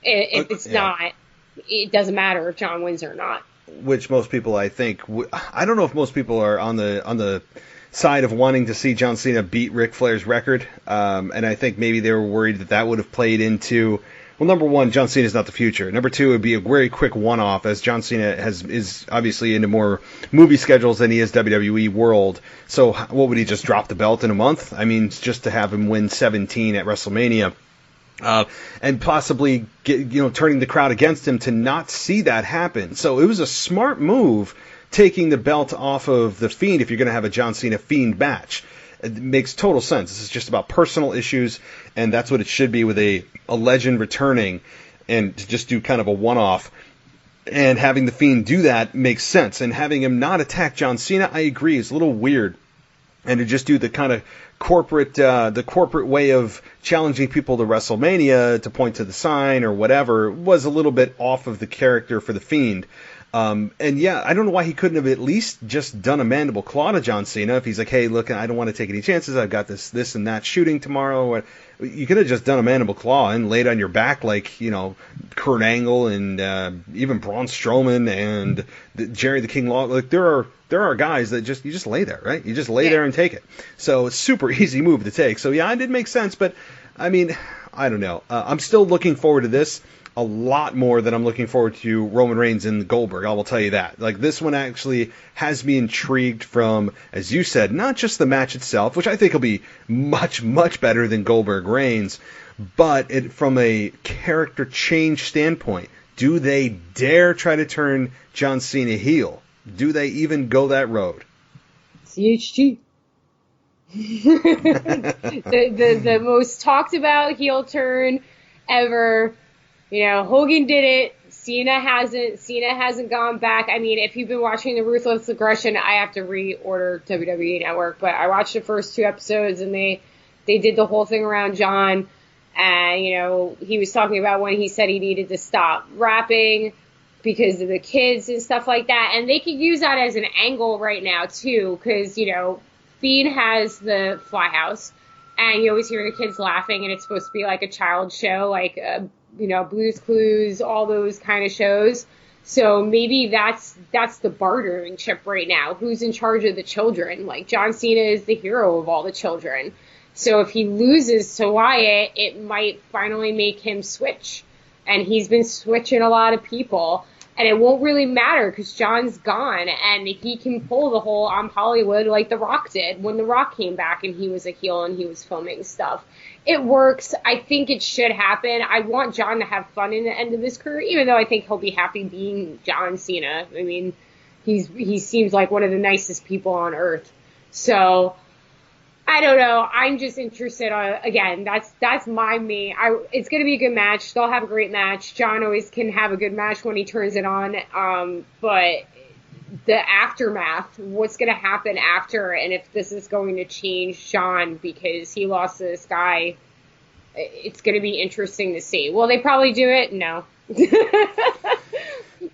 If it's not, it doesn't matter if John wins or not. Which most people, I think, I don't know if most people are on the side of wanting to see John Cena beat Ric Flair's record, and I think maybe they were worried that would have played into, well, number one, John Cena's not the future. Number two, it would be a very quick one-off, as John Cena is obviously into more movie schedules than he is WWE World. So what would he just drop the belt in a month? Just to have him win 17 at WrestleMania. And possibly turning the crowd against him to not see that happen. So it was a smart move taking the belt off of the Fiend if you're going to have a John Cena Fiend match. It makes total sense. This is just about personal issues, and that's what it should be with a legend returning, and to just do kind of a one-off. And having the Fiend do that makes sense. And having him not attack John Cena, I agree, is a little weird. And to just do the kind of corporate way of challenging people to WrestleMania to point to the sign or whatever was a little bit off of the character for the Fiend. And yeah, I don't know why he couldn't have at least just done a mandible claw to John Cena if he's like, hey, look, I don't want to take any chances. I've got this and that shooting tomorrow. You could have just done a mandible claw and laid on your back like, Kurt Angle and even Braun Strowman and Jerry the King Lawler. Like there are guys that you just lay there, right? You just lay there and take it. So it's a super easy move to take. So yeah, it did make sense, but I mean, I don't know. I'm still looking forward to this a lot more than I'm looking forward to Roman Reigns and Goldberg. I will tell you that. Like this one actually has me intrigued from, as you said, not just the match itself, which I think will be much, much better than Goldberg Reigns, but from a character change standpoint. Do they dare try to turn John Cena heel? Do they even go that road? CHG. the most talked about heel turn ever. Hogan did it. Cena hasn't gone back. I mean, if you've been watching the Ruthless Aggression, I have to reorder WWE Network, but I watched the first 2 episodes and they did the whole thing around John. And, he was talking about when he said he needed to stop rapping because of the kids and stuff like that. And they could use that as an angle right now, too, because, Fiend has the Fly House, and you always hear the kids laughing, and it's supposed to be like a child show, like, Blue's Clues, all those kind of shows. So maybe that's the bartering chip right now. Who's in charge of the children? Like, John Cena is the hero of all the children. So if he loses to Wyatt, it might finally make him switch. And he's been switching a lot of people. And it won't really matter because John's gone. And he can pull the whole I'm Hollywood like The Rock did when The Rock came back and he was a heel and he was filming stuff. It works. I think it should happen. I want John to have fun in the end of his career, even though I think he'll be happy being John Cena. I mean, he seems like one of the nicest people on earth. So I don't know. I'm just interested again, that's my main. It's going to be a good match. They'll have a great match. John always can have a good match when he turns it on. But the aftermath, what's going to happen after, and if this is going to change John because he lost to this guy, it's going to be interesting to see. Will they probably do it? No.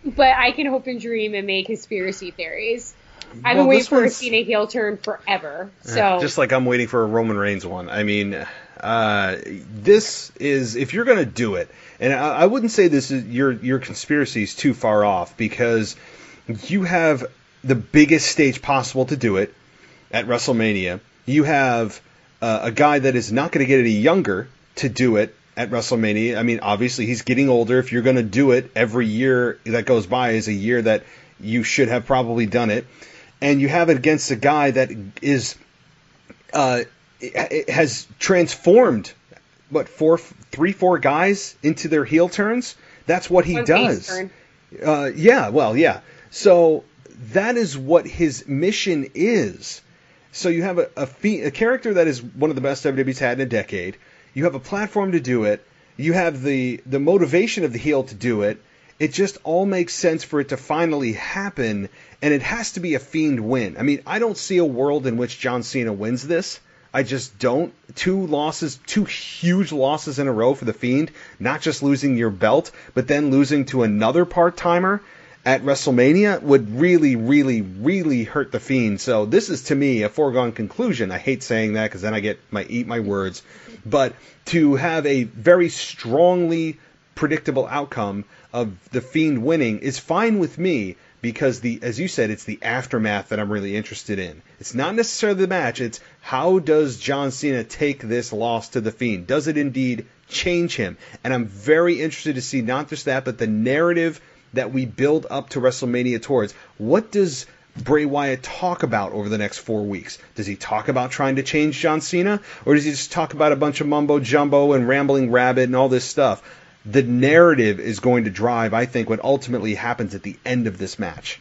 But I can hope and dream and make conspiracy theories. I've been waiting for a Cena heel turn forever. So just like I'm waiting for a Roman Reigns one. I mean, this is, if you're going to do it, and I wouldn't say this is your conspiracy is too far off, because you have the biggest stage possible to do it at WrestleMania. You have a guy that is not going to get any younger to do it at WrestleMania. I mean, obviously he's getting older. If you're going to do it, every year that goes by is a year that you should have probably done it. And you have it against a guy that is has transformed, four guys into their heel turns. That's what he does. Yeah. So that is what his mission is. So you have a character that is one of the best WWE's had in a decade. You have a platform to do it. You have the motivation of the heel to do it. It just all makes sense for it to finally happen, and it has to be a Fiend win. I mean, I don't see a world in which John Cena wins this. I just don't. 2 huge losses in a row for the Fiend, not just losing your belt, but then losing to another part-timer at WrestleMania would really, really, really hurt the Fiend. So this is, to me, a foregone conclusion. I hate saying that because then I eat my words. But to have a very strongly predictable outcome of the Fiend winning is fine with me, because as you said, it's the aftermath that I'm really interested in. It's not necessarily the match, it's how does John Cena take this loss to the Fiend? Does it indeed change him? And I'm very interested to see not just that, but the narrative that we build up to WrestleMania towards. What does Bray Wyatt talk about over the next 4 weeks? Does he talk about trying to change John Cena? Or does he just talk about a bunch of mumbo jumbo and rambling rabbit and all this stuff? The narrative is going to drive, I think, what ultimately happens at the end of this match.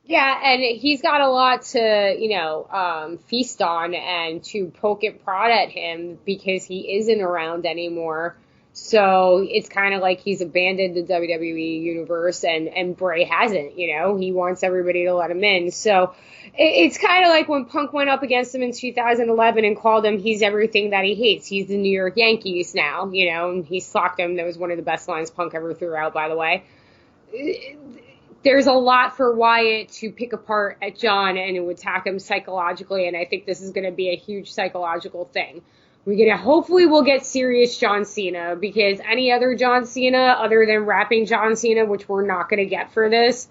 Yeah, and he's got a lot to, feast on and to poke and prod at him because he isn't around anymore. So it's kind of like he's abandoned the WWE universe and Bray hasn't, he wants everybody to let him in. So it's kind of like when Punk went up against him in 2011 and called him, he's everything that he hates. He's the New York Yankees now, and he socked him. That was one of the best lines Punk ever threw out, by the way. There's a lot for Wyatt to pick apart at John and to attack him psychologically, and I think this is going to be a huge psychological thing. Hopefully we'll get serious John Cena, because any other John Cena other than rapping John Cena, which we're not going to get for this,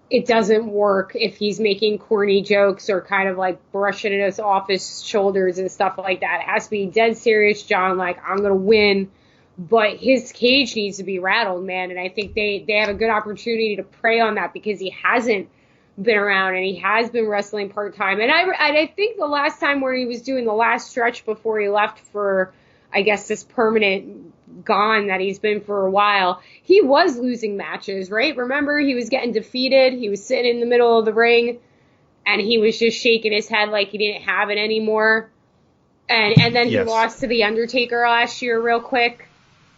it doesn't work if he's making corny jokes or kind of like brushing us off his shoulders and stuff like that. It has to be dead serious John, like, I'm going to win. But his cage needs to be rattled, man, and I think they have a good opportunity to prey on that because he hasn't been around and he has been wrestling part-time. And I think the last time where he was doing the last stretch before he left for, I guess, this permanent gone that he's been for a while, he was losing matches, right? Remember, he was getting defeated, he was sitting in the middle of the ring, and he was just shaking his head like he didn't have it anymore. And then he lost to The Undertaker last year real quick.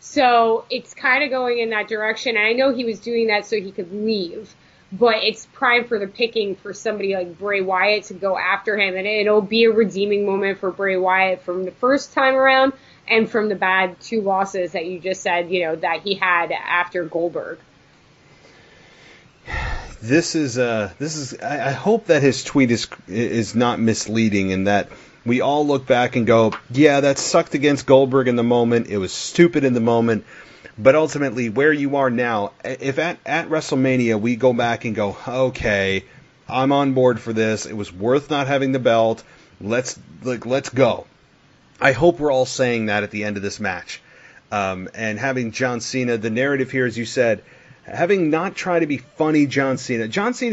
So it's kind of going in that direction. And I know he was doing that so he could leave, but it's prime for the picking for somebody like Bray Wyatt to go after him. And it'll be a redeeming moment for Bray Wyatt from the first time around and from the bad 2 losses that you just said, that he had after Goldberg. I hope that his tweet is not misleading and that we all look back and go, yeah, that sucked against Goldberg in the moment. It was stupid in the moment. But ultimately, where you are now, if at WrestleMania we go back and go, okay, I'm on board for this. It was worth not having the belt. Let's go. I hope we're all saying that at the end of this match. And having John Cena, the narrative here, as you said, having not tried to be funny John Cena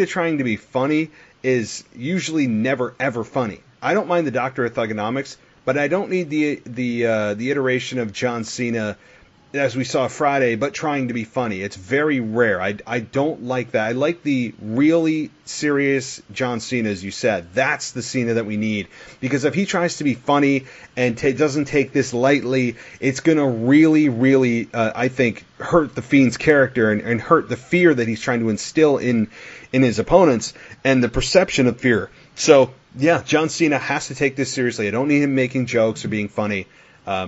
trying to be funny is usually never, ever funny. I don't mind the Doctor of Thugonomics, but I don't need the iteration of John Cena as we saw Friday, but trying to be funny. It's very rare. I don't like that. I like the really serious John Cena, as you said. That's the Cena that we need. Because if he tries to be funny and doesn't take this lightly, it's going to really, really, I think, hurt the Fiend's character and hurt the fear that he's trying to instill in his opponents and the perception of fear. So, yeah, John Cena has to take this seriously. I don't need him making jokes or being funny.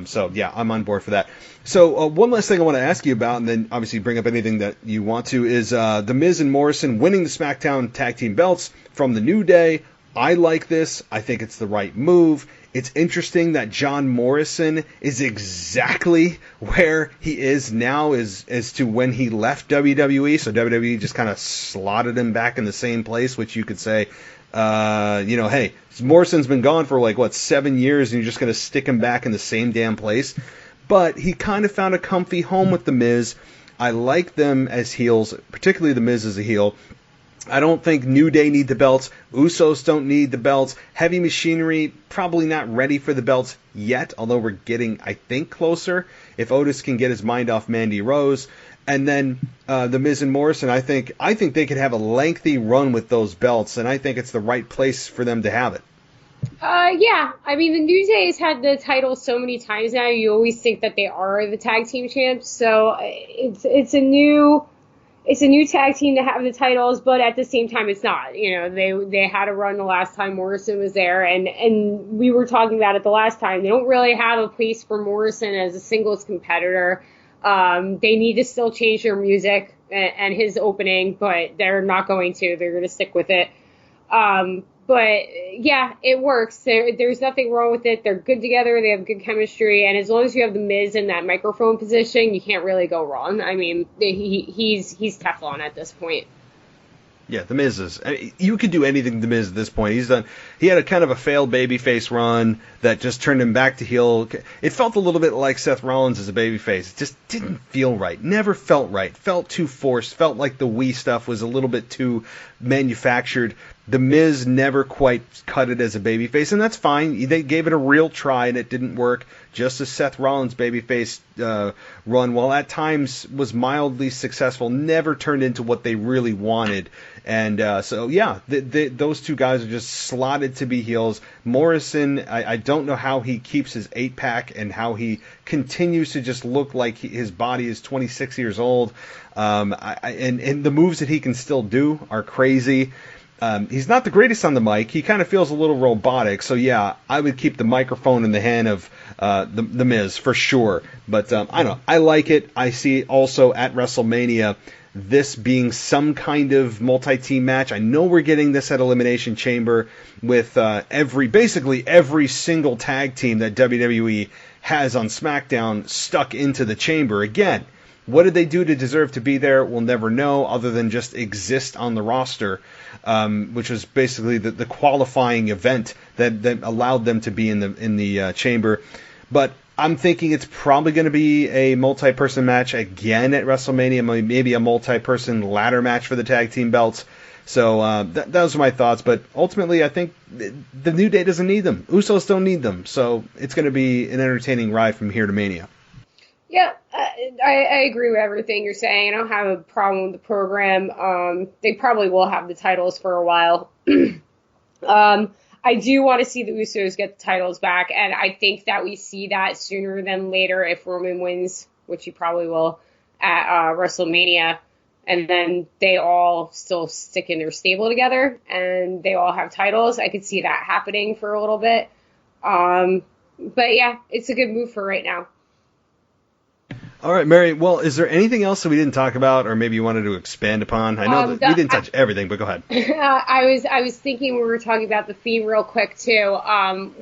So, yeah, I'm on board for that. So, one last thing I want to ask you about, and then obviously bring up anything that you want to, is The Miz and Morrison winning the SmackDown Tag Team belts from the New Day. I like this. I think it's the right move. It's interesting that John Morrison is exactly where he is now as to when he left WWE. So WWE just kind of slotted him back in the same place, which you could say, hey, Morrison's been gone for 7 years, and you're just going to stick him back in the same damn place. But he kind of found a comfy home with The Miz. I like them as heels, particularly The Miz as a heel. I don't think New Day need the belts. Usos don't need the belts. Heavy Machinery, probably not ready for the belts yet, although we're getting, I think, closer. If Otis can get his mind off Mandy Rose. And then The Miz and Morrison, I think they could have a lengthy run with those belts, and I think it's the right place for them to have it. Yeah. I mean, the New Day has had the title so many times now, you always think that they are the tag team champs. So it's a new tag team to have the titles, but at the same time, it's not. They had a run the last time Morrison was there, and we were talking about it the last time. They don't really have a place for Morrison as a singles competitor. They need to still change their music and his opening, but they're not going to. They're going to stick with it. But yeah, it works. There's nothing wrong with it. They're good together. They have good chemistry. And as long as you have the Miz in that microphone position, you can't really go wrong. I mean, he's Teflon at this point. Yeah, The Miz is. You could do anything to The Miz at this point. He had a kind of a failed babyface run that just turned him back to heel. It felt a little bit like Seth Rollins as a babyface. It just didn't feel right. Never felt right. Felt too forced. Felt like the Wii stuff was a little bit too manufactured. The Miz never quite cut it as a babyface, and that's fine. They gave it a real try, and it didn't work. Just as Seth Rollins' babyface run, while at times was mildly successful, never turned into what they really wanted. And those two guys are just slotted to be heels. Morrison, I don't know how he keeps his 8-pack and how he continues to just look like his body is 26 years old. And the moves that he can still do are crazy. He's not the greatest on the mic. He kind of feels a little robotic. So, yeah, I would keep the microphone in the hand of the Miz for sure. But I don't know. I like it. I see also at WrestleMania this being some kind of multi-team match. I know we're getting this at Elimination Chamber with basically every single tag team that WWE has on Smackdown stuck into the chamber. Again, what did they do to deserve to be there? We'll never know, other than just exist on the roster, which was basically the qualifying event that allowed them to be in the chamber. But I'm thinking it's probably going to be a multi-person match again at WrestleMania, maybe a multi-person ladder match for the tag team belts. So those are my thoughts. But ultimately, I think the New Day doesn't need them. Usos don't need them. So it's going to be an entertaining ride from here to Mania. Yeah, I agree with everything you're saying. I don't have a problem with the program. They probably will have the titles for a while. I do want to see the Usos get the titles back, and I think that we see that sooner than later if Roman wins, which he probably will, at WrestleMania, and then they all still stick in their stable together, and they all have titles. I could see that happening for a little bit. But yeah, it's a good move for right now. All right, Mary. Well, is there anything else that we didn't talk about, or maybe you wanted to expand upon? I know that we didn't touch everything, but go ahead. I was thinking we were talking about the Fiend real quick too.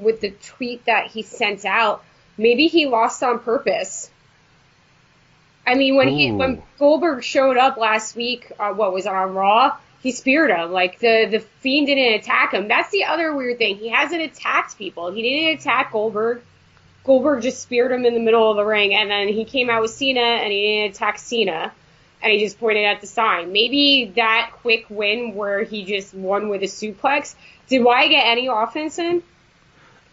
With the tweet that he sent out, maybe he lost on purpose. I mean, when Goldberg showed up last week, what was it, on Raw? He speared him. Like the Fiend didn't attack him. That's the other weird thing. He hasn't attacked people. He didn't attack Goldberg. Goldberg just speared him in the middle of the ring, and then he came out with Cena, and he didn't attack Cena, and he just pointed at the sign. Maybe that quick win where he just won with a suplex. Did Wyatt get any offense in?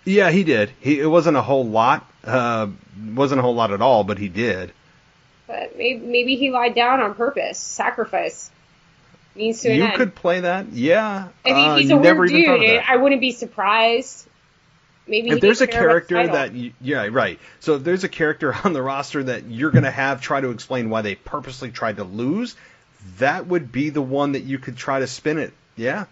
Yeah, he did. It wasn't a whole lot. Wasn't a whole lot at all, but he did. But maybe he lied down on purpose. Sacrifice. Means to an end. You could play that, yeah. I mean, he's a weird dude. I wouldn't be surprised. Maybe if there's a character that, yeah, right. So if there's a character on the roster that you're going to have try to explain why they purposely tried to lose, that would be the one that you could try to spin it. Yeah,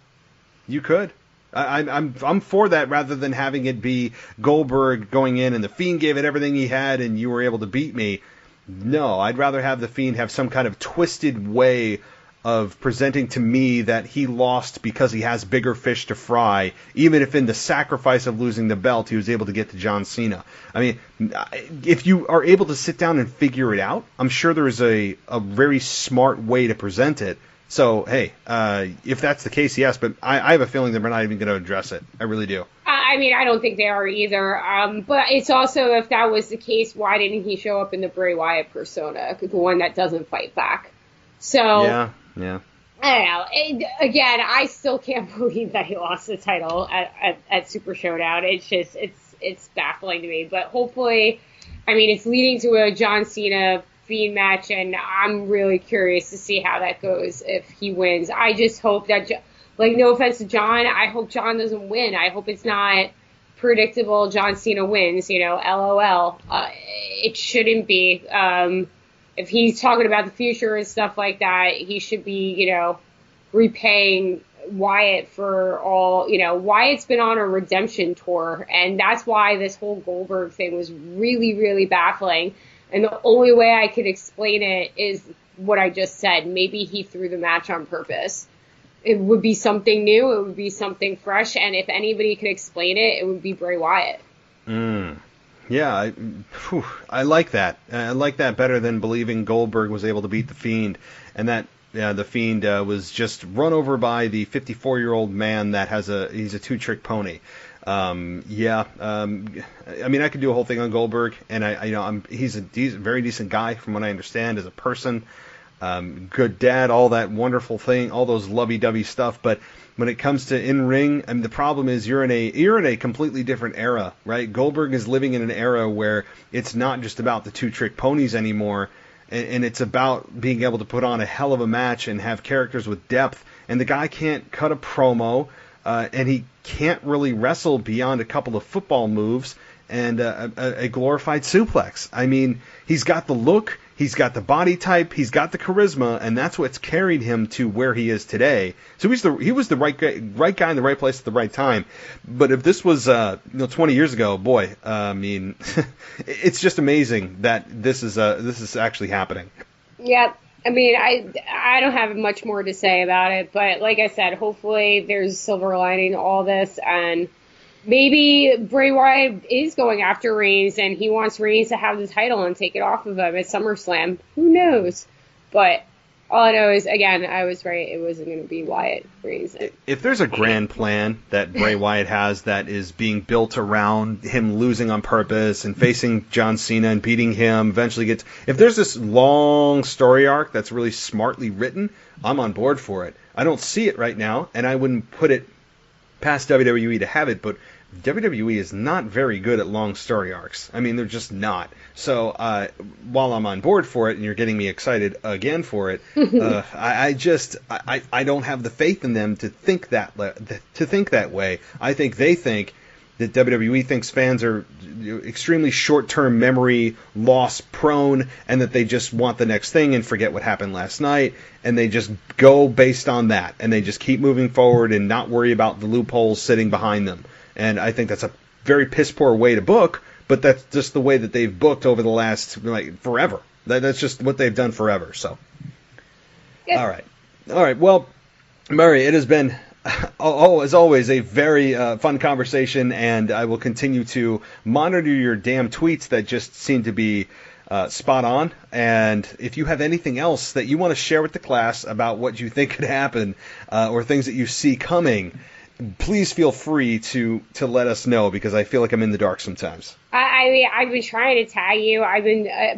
you could. I'm for that rather than having it be Goldberg going in and the Fiend gave it everything he had and you were able to beat me. No, I'd rather have the Fiend have some kind of twisted way of presenting to me that he lost because he has bigger fish to fry, even if in the sacrifice of losing the belt, he was able to get to John Cena. I mean, if you are able to sit down and figure it out, I'm sure there is a very smart way to present it. So, hey, if that's the case, yes, but I have a feeling that we're not even going to address it. I really do. I mean, I don't think they are either. But it's also, if that was the case, why didn't he show up in the Bray Wyatt persona, the one that doesn't fight back? So, yeah. I don't know. Again, I still can't believe that he lost the title at Super ShowDown. It's just, it's baffling to me. But hopefully, I mean, it's leading to a John Cena Fiend match, and I'm really curious to see how that goes if he wins. I just hope that, like, no offense to John, I hope John doesn't win. I hope it's not predictable John Cena wins, LOL. It shouldn't be. If he's talking about the future and stuff like that, he should be, repaying Wyatt for all, Wyatt's been on a redemption tour, and that's why this whole Goldberg thing was really, really baffling. And the only way I could explain it is what I just said. Maybe he threw the match on purpose. It would be something new. It would be something fresh. And if anybody could explain it, it would be Bray Wyatt. Yeah, I like that. I like that better than believing Goldberg was able to beat the Fiend, and that the Fiend was just run over by the 54-year-old man that he's a two-trick pony. I mean, I could do a whole thing on Goldberg, and he's a very decent guy from what I understand as a person. good dad, all that wonderful thing, all those lovey-dovey stuff. But when it comes to in-ring, I mean, the problem is you're in a completely different era, right? Goldberg is living in an era where it's not just about the two-trick ponies anymore, and it's about being able to put on a hell of a match and have characters with depth. And the guy can't cut a promo, and he can't really wrestle beyond a couple of football moves and a glorified suplex. I mean, he's got the look, he's got the body type, he's got the charisma, and that's what's carried him to where he is today. So he was the right guy in the right place at the right time. But if this was 20 years ago, boy, I mean, it's just amazing that this is actually happening. Yep. I mean, I don't have much more to say about it, but like I said, hopefully there's a silver lining to all this, and maybe Bray Wyatt is going after Reigns, and he wants Reigns to have the title and take it off of him at SummerSlam. Who knows? But all I know is, again, I was right. It wasn't going to be Wyatt Reigns. If there's a grand plan that Bray Wyatt has that is being built around him losing on purpose and facing John Cena and beating him, eventually if there's this long story arc that's really smartly written, I'm on board for it. I don't see it right now, and I wouldn't put it past WWE to have it, but WWE is not very good at long story arcs. I mean, they're just not. So while I'm on board for it, and you're getting me excited again for it, I don't have the faith in them to think that way. I think they think that WWE thinks fans are extremely short-term memory loss prone, and that they just want the next thing and forget what happened last night, and they just go based on that, and they just keep moving forward and not worry about the loopholes sitting behind them. And I think that's a very piss-poor way to book, but that's just the way that they've booked over the last, forever. That's just what they've done forever. So, yeah. All right. Well, Murray, it has been, as always, a very fun conversation, and I will continue to monitor your damn tweets that just seem to be spot on. And if you have anything else that you want to share with the class about what you think could happen or things that you see coming, please feel free to let us know, because I feel like I'm in the dark sometimes. I've been trying to tag you.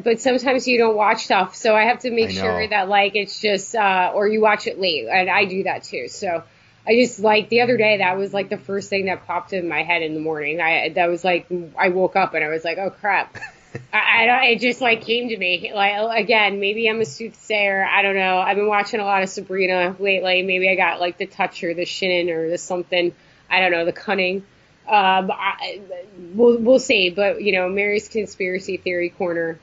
But sometimes you don't watch stuff, so I have to make sure that it's just or you watch it late, and I do that too. So I just the other day, that was the first thing that popped in my head in the morning. I woke up and I was like, oh crap. It just came to me. Again, maybe I'm a soothsayer. I don't know. I've been watching a lot of Sabrina lately. Maybe I got the touch or the shinin or the something. I don't know, the cunning. We'll see. But Mary's Conspiracy Theory Corner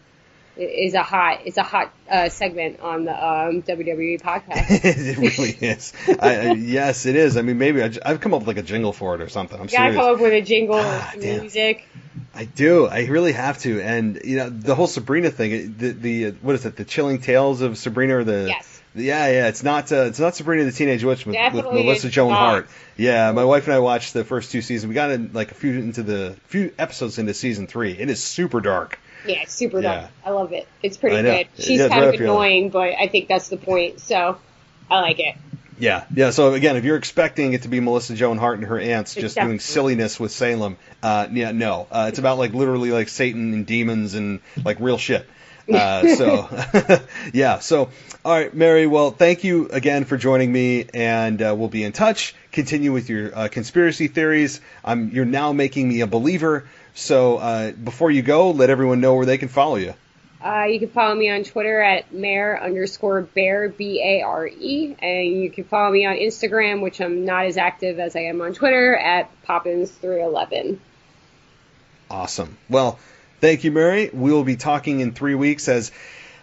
is a hot segment on the WWE podcast. It really is. Yes, it is. I mean, maybe I've come up with a jingle for it or something. I'm serious. Gotta come up with a jingle or some music. I do. I really have to. And the whole Sabrina thing. The what is it? The Chilling Tales of Sabrina, or the yes. Yeah. It's not Sabrina the Teenage Witch with Melissa Joan Hart. Yeah, my wife and I watched the first two seasons. We got in a few episodes into season 3. It is super dark. Yeah, it's super dark. I love it. It's pretty good. She's kind of annoying, but I think that's the point. So I like it. Yeah. So again, if you're expecting it to be Melissa Joan Hart and her aunts just doing silliness with Salem, no. It's about literally Satan and demons and real shit. So yeah. So all right, Mary. Well, thank you again for joining me, and we'll be in touch. Continue with your conspiracy theories. You're now making me a believer. So before you go, let everyone know where they can follow you. You can follow me on Twitter at Mare_Bear, BARE, and you can follow me on Instagram, which I'm not as active as I am on Twitter, at Poppins311. Awesome. Well, thank you, Mary. We will be talking in 3 weeks, as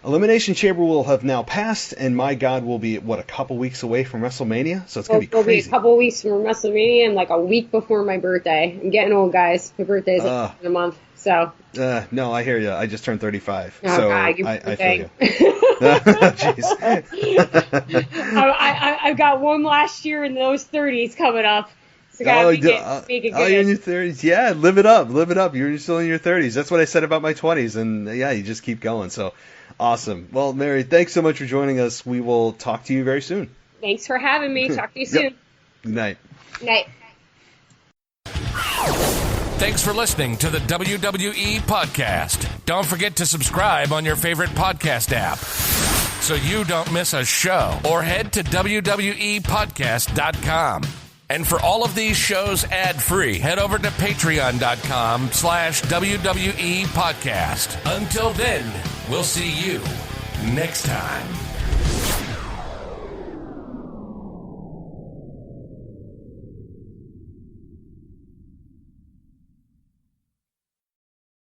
Elimination Chamber will have now passed, and my God, we'll be, a couple weeks away from WrestleMania? So it's going to be crazy. We'll be a couple weeks from WrestleMania and a week before my birthday. I'm getting old, guys. My birthday's in a month, so. No, I hear you. I just turned 35. Oh, so God, I feel you. Jeez. I've got one last year in those 30s coming up. So make it good. Oh, you're in your 30s. Yeah, live it up. You're still in your 30s. That's what I said about my 20s. And yeah, you just keep going. So awesome. Well, Mary, thanks so much for joining us. We will talk to you very soon. Thanks for having me. Talk to you soon. Yep. Good night. Night. Thanks for listening to the WWE Podcast. Don't forget to subscribe on your favorite podcast app. so you don't miss a show, or head to WWEpodcast.com. And for all of these shows ad-free, head over to patreon.com/WWE Podcast. Until then, we'll see you next time.